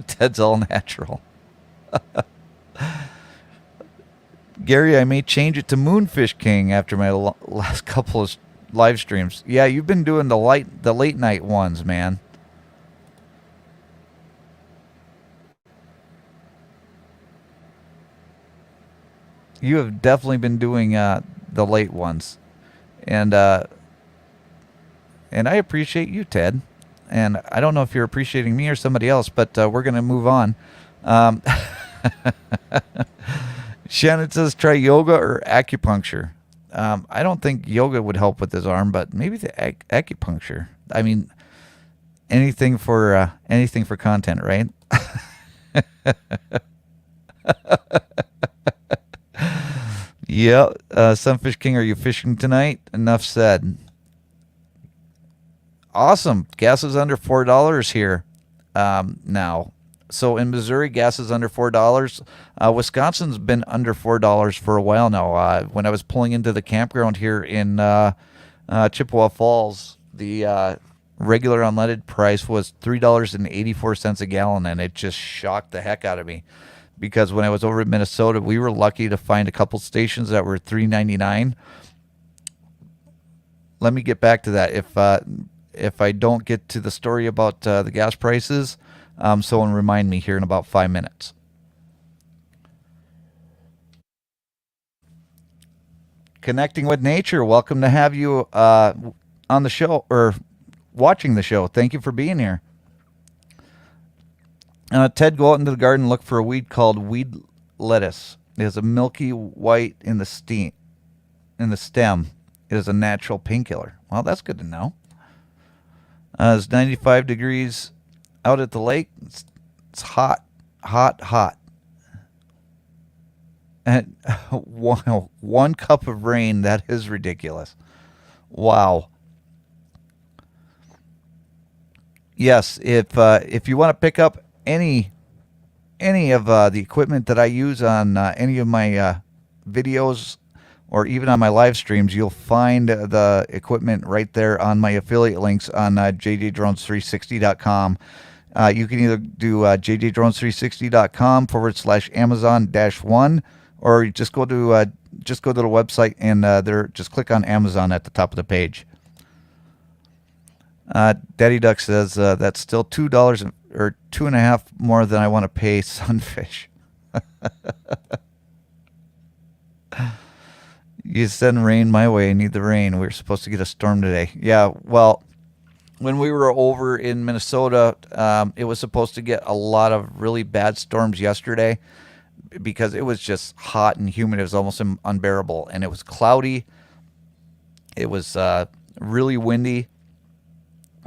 Ted's all natural. Gary, I may change it to Moonfish King after my last couple of live streams. Yeah, you've been doing the late night ones, man. You have definitely been doing the late ones, and I appreciate you, Ted. And I don't know if you're appreciating me or somebody else, but we're gonna move on. Um, Shannon says try yoga or acupuncture. I don't think yoga would help with his arm, but maybe the acupuncture. I mean, anything for content, right? Yeah, Sunfish King, are you fishing tonight? Enough said. Awesome. Gas is under $4 here now. So in Missouri, gas is under $4. Wisconsin's been under $4 for a while now. When I was pulling into the campground here in Chippewa Falls, the regular unleaded price was $3.84 a gallon, and it just shocked the heck out of me. Because when I was over in Minnesota, we were lucky to find a couple stations that were $3.99. Let me get back to that. If I don't get to the story about the gas prices, someone remind me here in about 5 minutes. Connecting with nature. Welcome to have you on the show or watching the show. Thank you for being here. Ted, go out into the garden and look for a weed called weed lettuce. It has a milky white in the stem. It is a natural painkiller. Well, that's good to know. It's 95 degrees out at the lake. It's hot, hot, hot. And one cup of rain, that is ridiculous. Wow. Yes, if you want to pick up any of the equipment that I use on any of my videos or even on my live streams, you'll find the equipment right there on my affiliate links on JJDrones360.com. You can either do JJDrones360.com/Amazon-1, or you just go to the website and there just click on Amazon at the top of the page. Daddy Duck says that's still $2 or $2.50 more than I want to pay Sunfish. You send rain my way. I need the rain. We were supposed to get a storm today. Yeah, well, when we were over in Minnesota, it was supposed to get a lot of really bad storms yesterday because it was just hot and humid. It was almost unbearable, and it was cloudy. It was really windy,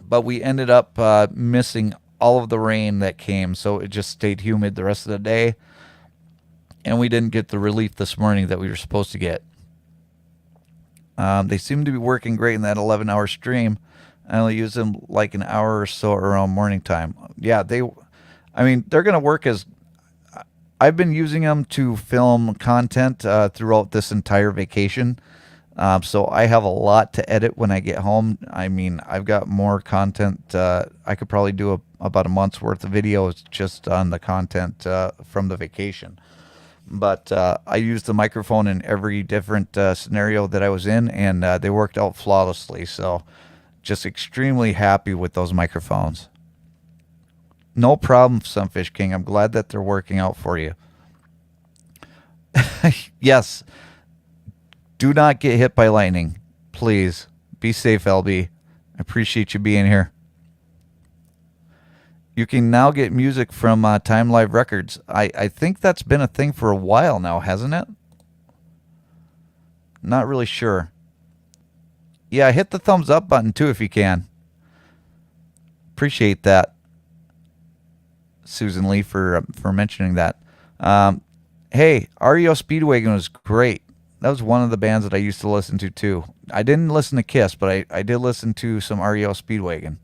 but we ended up missing all of the rain that came, so it just stayed humid the rest of the day, and we didn't get the relief this morning that we were supposed to get. They seem to be working great in that 11-hour stream. I only use them like an hour or so around morning time. Yeah, they're going to work as... I've been using them to film content throughout this entire vacation. So I have a lot to edit when I get home. I mean, I've got more content. I could probably do about a month's worth of videos just on the content from the vacation. But I used the microphone in every different scenario that I was in, and they worked out flawlessly. So just extremely happy with those microphones. No problem, Sunfish King. I'm glad that they're working out for you. Yes. Do not get hit by lightning. Please. Be safe, LB. I appreciate you being here. You can now get music from Time Live Records. I think that's been a thing for a while now, hasn't it? Not really sure. Yeah, hit the thumbs up button too if you can. Appreciate that, Susan Lee, for mentioning that. Hey, REO Speedwagon was great. That was one of the bands that I used to listen to too. I didn't listen to Kiss, but I did listen to some REO Speedwagon.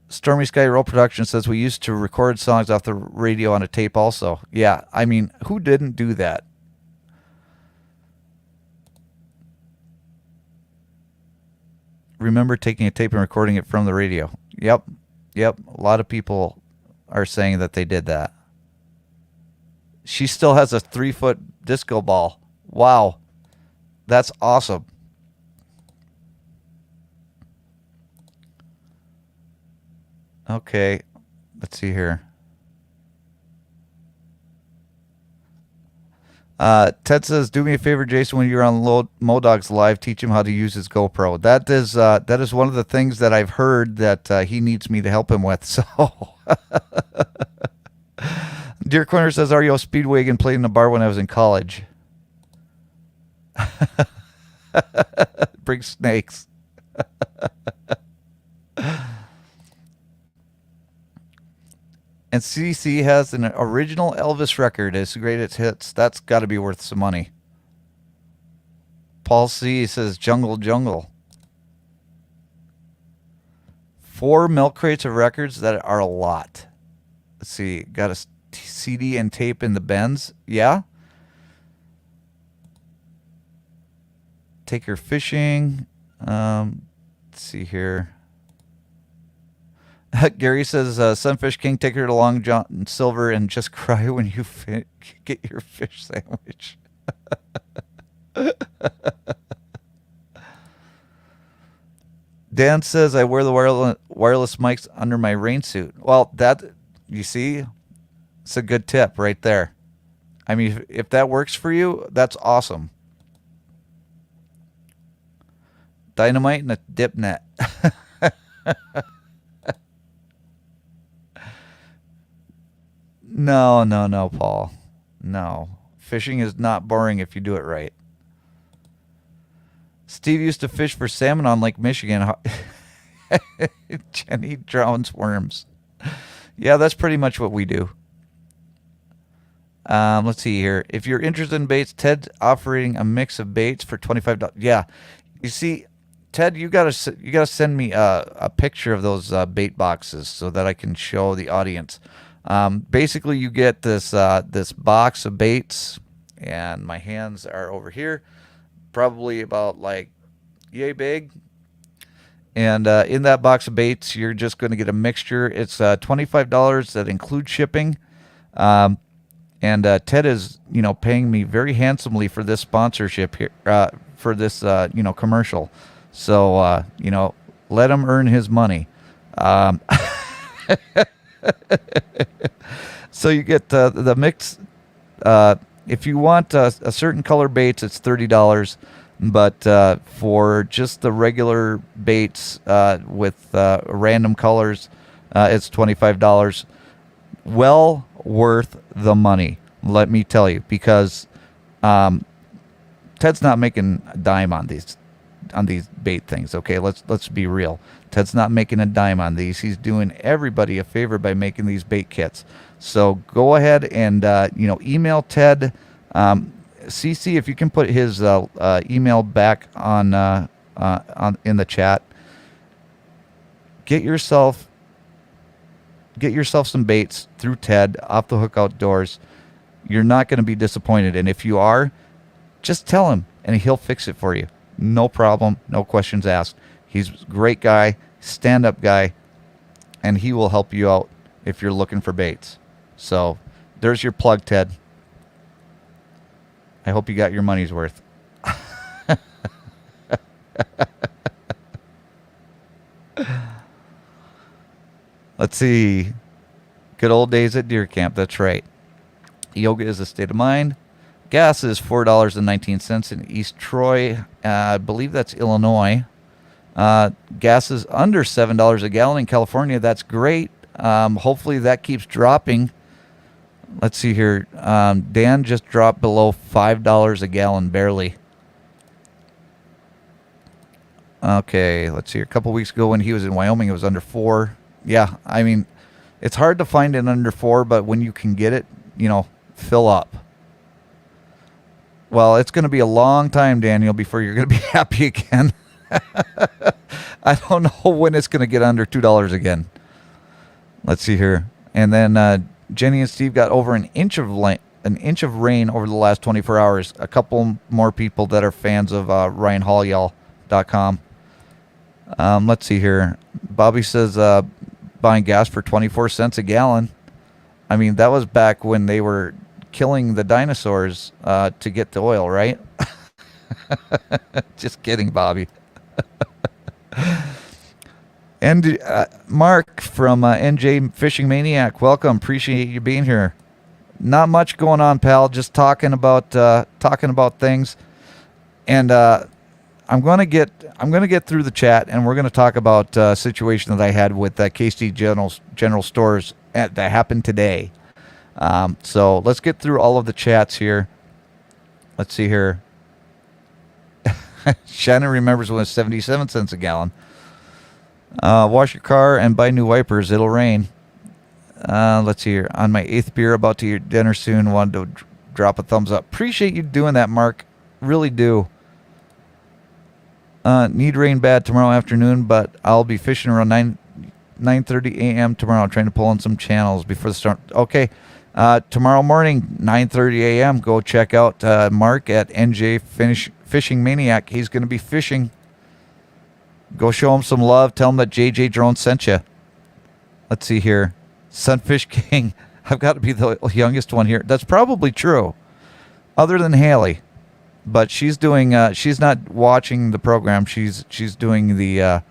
Stormy Sky Roll Production says we used to record songs off the radio on a tape also. Yeah, I mean, who didn't do that? Remember taking a tape and recording it from the radio. Yep. A lot of people are saying that they did that. She still has a 3-foot disco ball. Wow. That's awesome. Okay. Let's see here. Ted says, "Do me a favor, Jason. When you're on Modog's live, teach him how to use his GoPro." That is one of the things that I've heard that he needs me to help him with. So, Deer Corner says, "REO Speedwagon played in a bar when I was in college." Bring snakes. And CC has an original Elvis record. It's greatest hits. That's got to be worth some money. Paul C says, "Jungle Jungle." 4 milk crates of records. That are a lot. Let's see. Got a CD and tape in the Benz. Yeah. Take her fishing. Let's see here. Gary says, "Sunfish King, take her to Long John Silver and just cry when you get your fish sandwich." Dan says, "I wear the wireless mics under my rain suit." Well, that, you see, it's a good tip right there. I mean, if that works for you, that's awesome. Dynamite and a dip net. No, Paul. No. Fishing is not boring if you do it right. Steve used to fish for salmon on Lake Michigan. Jenny drowns worms. Yeah, that's pretty much what we do. Let's see here. If you're interested in baits, Ted's offering a mix of baits for $25. Yeah. You see, Ted, you gotta send me a picture of those bait boxes so that I can show the audience. Basically, you get this box of baits, and my hands are over here, probably about like yay big. And in that box of baits, you're just going to get a mixture. It's $25 that includes shipping. And Ted is, paying me very handsomely for this sponsorship here, for this, commercial. So, let him earn his money. So you get the mix. If you want a certain color baits, it's $30. But for just the regular baits with random colors, it's $25. Well worth the money, let me tell you, because Ted's not making a dime on these bait things. Okay, let's be real. Ted's not making a dime on these. He's doing everybody a favor by making these bait kits. So go ahead and email Ted. CC, if you can put his email back on in the chat. Get yourself some baits through Ted, Off the Hook Outdoors. You're not going to be disappointed, and if you are, just tell him, and he'll fix it for you. No problem, no questions asked. He's a great guy, stand-up guy, and he will help you out if you're looking for baits. So there's your plug, Ted. I hope you got your money's worth. Let's see. Good old days at deer camp. That's right. Yoga is a state of mind. Gas is $4.19 in East Troy. I believe that's Illinois. Gas is under $7 a gallon in California. That's great. Hopefully that keeps dropping. Let's see here. Dan just dropped below $5 a gallon, barely. Okay, let's see. A couple weeks ago when he was in Wyoming, it was under 4. Yeah, I mean, it's hard to find it under 4, but when you can get it, fill up. Well, it's going to be a long time, Daniel, before you're going to be happy again. I don't know when it's going to get under $2 again. Let's see here. And then Jenny and Steve got over an inch of rain over the last 24 hours. A couple more people that are fans of RyanHollyall.com. Let's see here. Bobby says buying gas for 24 cents a gallon. I mean, that was back when they were killing the dinosaurs to get the oil, right? Just kidding, Bobby. And Mark from NJ Fishing Maniac, welcome. Appreciate you being here. Not much going on, pal. Just talking about things. And I'm gonna get through the chat, and we're gonna talk about a situation that I had with KC General Stores that happened today. So let's get through all of the chats here. Let's see here. Shannon remembers when it was 77 cents a gallon. Wash your car and buy new wipers. It'll rain. Let's see here. On my 8th beer, about to eat dinner soon. Wanted to drop a thumbs up. Appreciate you doing that, Mark. Really do. Need rain bad tomorrow afternoon, but I'll be fishing around 9:30 a.m. tomorrow, trying to pull in some channels before the storm. Okay. Tomorrow morning, 9:30 a.m., go check out Mark at NJ Fishing Maniac. He's going to be fishing. Go show him some love. Tell him that JJ Drone sent you. Let's see here. Sunfish King. I've got to be the youngest one here. That's probably true. Other than Haley. But she's doing, she's not watching the program. She's doing the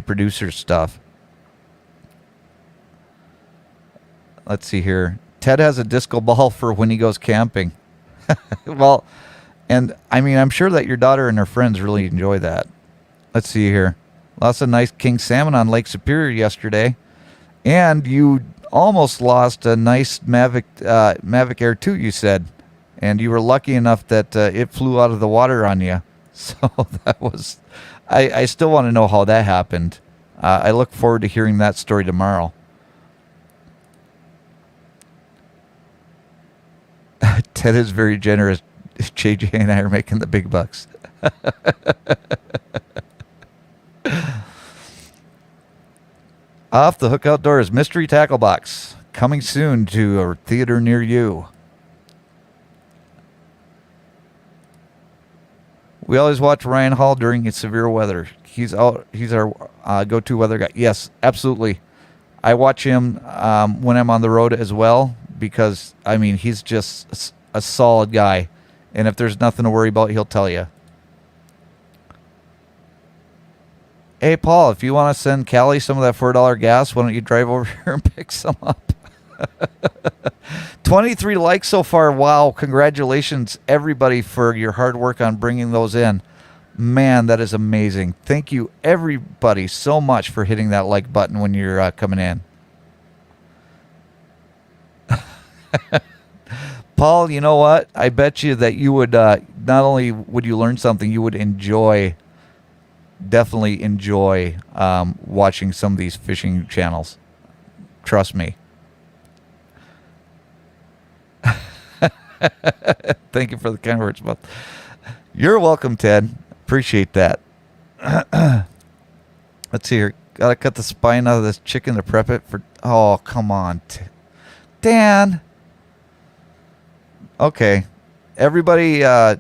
producer stuff. Let's see here. Ted has a disco ball for when he goes camping. Well, and I mean, I'm sure that your daughter and her friends really enjoy that. Let's see here. Lots of nice king salmon on Lake Superior yesterday. And you almost lost a nice Mavic Air 2, you said. And you were lucky enough that it flew out of the water on you. So that was... I still want to know how that happened. I look forward to hearing that story tomorrow. Ted is very generous. JJ and I are making the big bucks. Off the Hook Outdoors Mystery Tackle Box. Coming soon to a theater near you. We always watch Ryan Hall during severe weather. He's our go-to weather guy. Yes, absolutely. I watch him when I'm on the road as well because, I mean, he's just a solid guy. And if there's nothing to worry about, he'll tell you. Hey, Paul, if you want to send Callie some of that $4 gas, why don't you drive over here and pick some up? 23 likes so far. Wow. Congratulations, everybody, for your hard work on bringing those in. Man, that is amazing. Thank you, everybody, so much for hitting that like button when you're coming in. Paul, you know what? I bet you that you would, not only would you learn something, you would definitely enjoy watching some of these fishing channels. Trust me. Thank you for the kind words, but you're welcome, Ted. Appreciate that. Let's see here. Gotta cut the spine out of this chicken to prep it for... Oh, come on. Dan. Okay. Everybody, if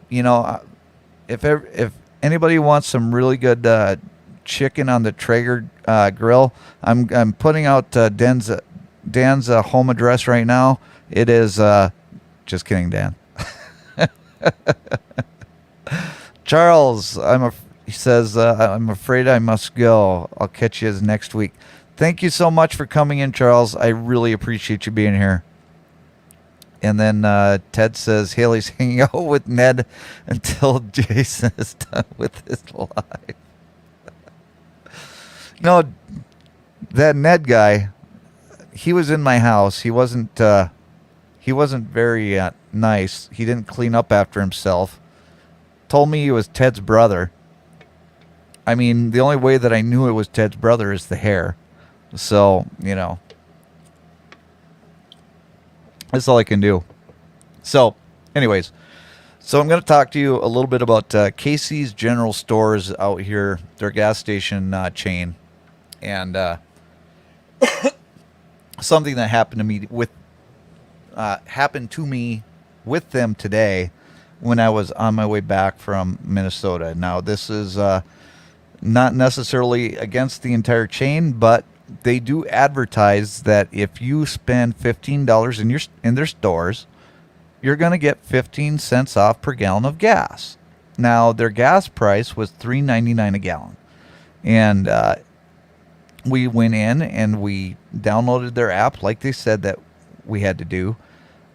anybody wants some really good chicken on the Traeger grill, I'm putting out Dan's home address right now. It is... just kidding, Dan. Charles, he says, I'm afraid I must go. I'll catch you next week. Thank you so much for coming in, Charles. I really appreciate you being here. And then Ted says, Haley's hanging out with Ned until Jason is done with his life. No, that Ned guy, he was in my house. He wasn't very nice. He didn't clean up after himself. Told me he was Ted's brother. I mean, the only way that I knew it was Ted's brother is the hair. So, that's all I can do. So, anyways. So I'm going to talk to you a little bit about Casey's General Stores out here. Their gas station chain. And something that happened to me with them today when I was on my way back from Minnesota. Now, this is not necessarily against the entire chain, but they do advertise that if you spend $15 in their stores, you're going to get 15 cents off per gallon of gas. Now, their gas price was $3.99 a gallon. And we went in and we downloaded their app like they said that we had to do.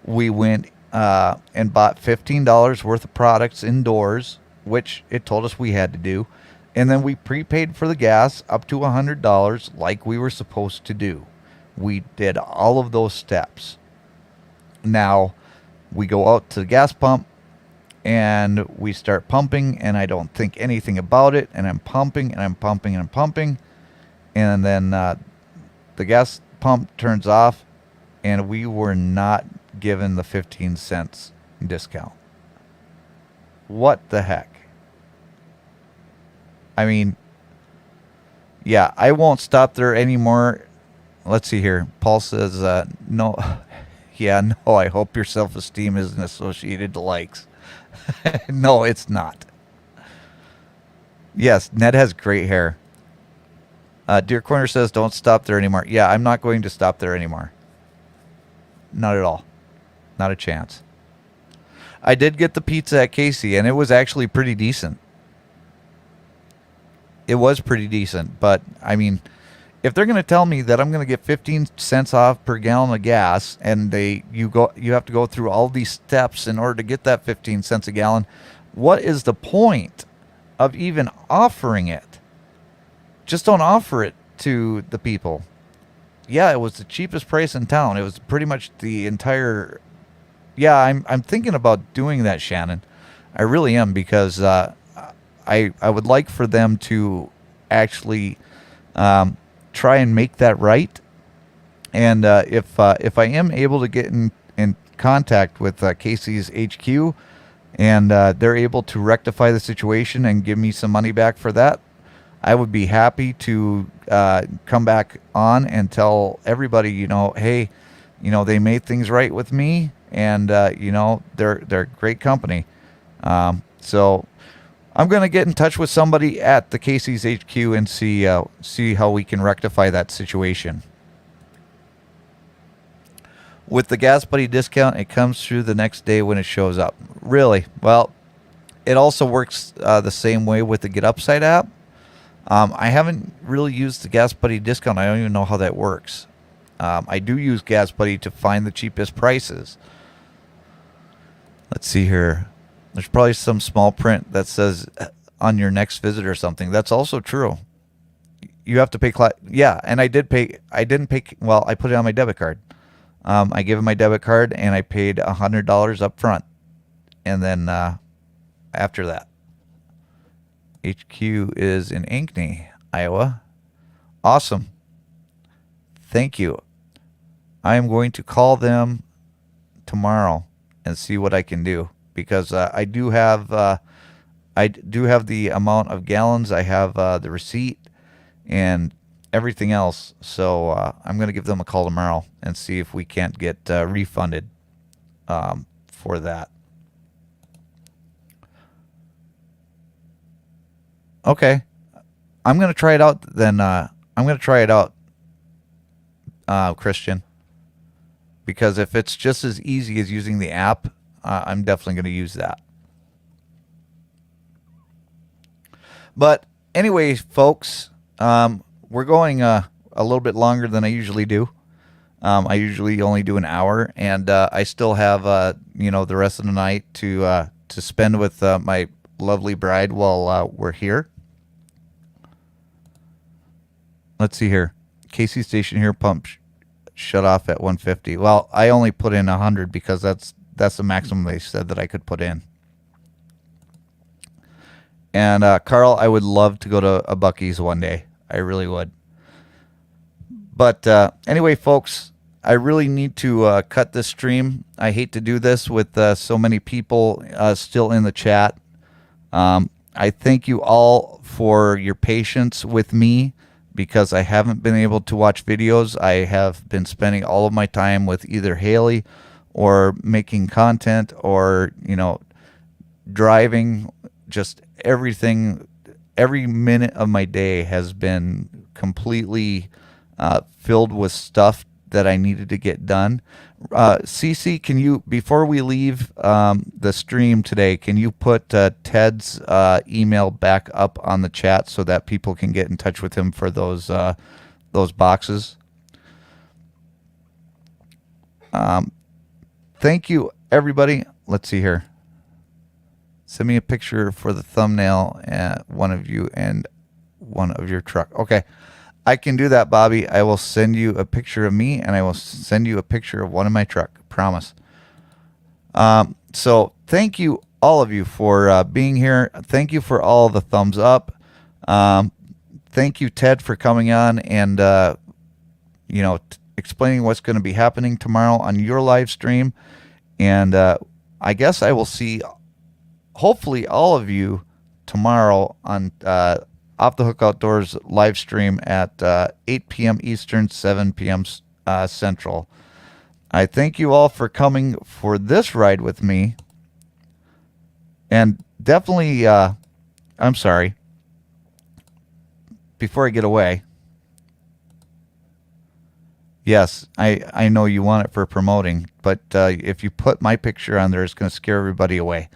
We went and bought $15 worth of products indoors, which it told us we had to do. And then we prepaid for the gas up to $100 like we were supposed to do. We did all of those steps. Now, we go out to the gas pump and we start pumping, and I don't think anything about it. And I'm pumping and I'm pumping and I'm pumping. And then the gas pump turns off, and we were not given the 15 cents discount. What the heck? I mean, yeah, I won't stop there anymore. Let's see here. Paul says, no. Yeah, no, I hope your self-esteem isn't associated to likes. No, it's not. Yes, Ned has great hair. Deer Corner says, don't stop there anymore. Yeah, I'm not going to stop there anymore. Not at all. Not a chance. I did get the pizza at Casey, and it was actually pretty decent. It was pretty decent, but I mean, if they're going to tell me that I'm going to get 15 cents off per gallon of gas, and you have to go through all these steps in order to get that 15 cents a gallon, what is the point of even offering it? Just don't offer it to the people. Yeah, it was the cheapest price in town. It was pretty much the entire. Yeah, I'm thinking about doing that, Shannon. I really am, because I would like for them to actually try and make that right. And if I am able to get in contact with Casey's HQ, and they're able to rectify the situation and give me some money back for that, I would be happy to come back on and tell everybody, hey, they made things right with me, and they're a great company. So I'm going to get in touch with somebody at the Casey's HQ and see how we can rectify that situation. With the Gas Buddy discount, it comes through the next day when it shows up. Really? Well, it also works the same way with the Get Upside app. I haven't really used the Gas Buddy discount. I don't even know how that works. I do use Gas Buddy to find the cheapest prices. Let's see here. There's probably some small print that says on your next visit or something. That's also true. You have to pay. Yeah, and I did pay. I didn't pay. Well, I put it on my debit card. I gave him my debit card, and I paid $100 up front. And then after that, HQ is in Ankeny, Iowa. Awesome. Thank you. I am going to call them tomorrow and see what I can do, because I do have the amount of gallons. I have the receipt and everything else. So I'm going to give them a call tomorrow and see if we can't get refunded for that. Okay. I'm going to try it out then. I'm going to try it out, Christian, because if it's just as easy as using the app, I'm definitely going to use that. But anyway, folks, we're going a little bit longer than I usually do. I usually only do an hour, and I still have the rest of the night to spend with my lovely bride while we're here. Let's see here. Casey Station here, pump shut off at 150. Well, I only put in 100 because that's the maximum they said that I could put in. And Carl, I would love to go to a Buc-ee's one day. I really would. But anyway, folks, I really need to cut this stream. I hate to do this with so many people still in the chat. I thank you all for your patience with me, because I haven't been able to watch videos. I have been spending all of my time with either Haley or making content or, driving. Just everything, every minute of my day has been completely filled with stuff that I needed to get done. Cece, can you, before we leave the stream today, can you put Ted's email back up on the chat so that people can get in touch with him for those boxes? Thank you, everybody. Let's see here. Send me a picture for the thumbnail, one of you and one of your truck. Okay. I can do that, Bobby. I will send you a picture of me, and I will send you a picture of one of my truck. Promise. So thank you, all of you, for being here. Thank you for all the thumbs up. Thank you, Ted, for coming on and explaining what's going to be happening tomorrow on your live stream. And I guess I will see, hopefully, all of you tomorrow on Off the Hook Outdoors live stream at 8 p.m. Eastern, 7 p.m. Central. I thank you all for coming for this ride with me. And definitely, I'm sorry, before I get away, yes, I know you want it for promoting, but if you put my picture on there, it's going to scare everybody away.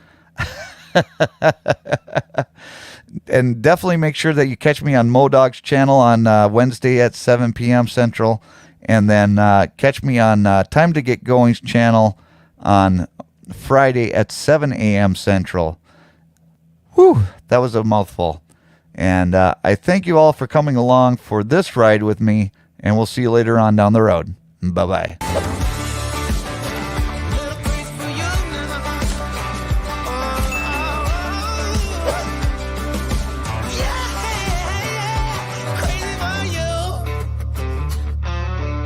And definitely make sure that you catch me on Modog's channel on Wednesday at 7 p.m. Central. And then catch me on Time to Get Going's channel on Friday at 7 a.m. Central. Whew, that was a mouthful. And I thank you all for coming along for this ride with me. And we'll see you later on down the road. Bye-bye.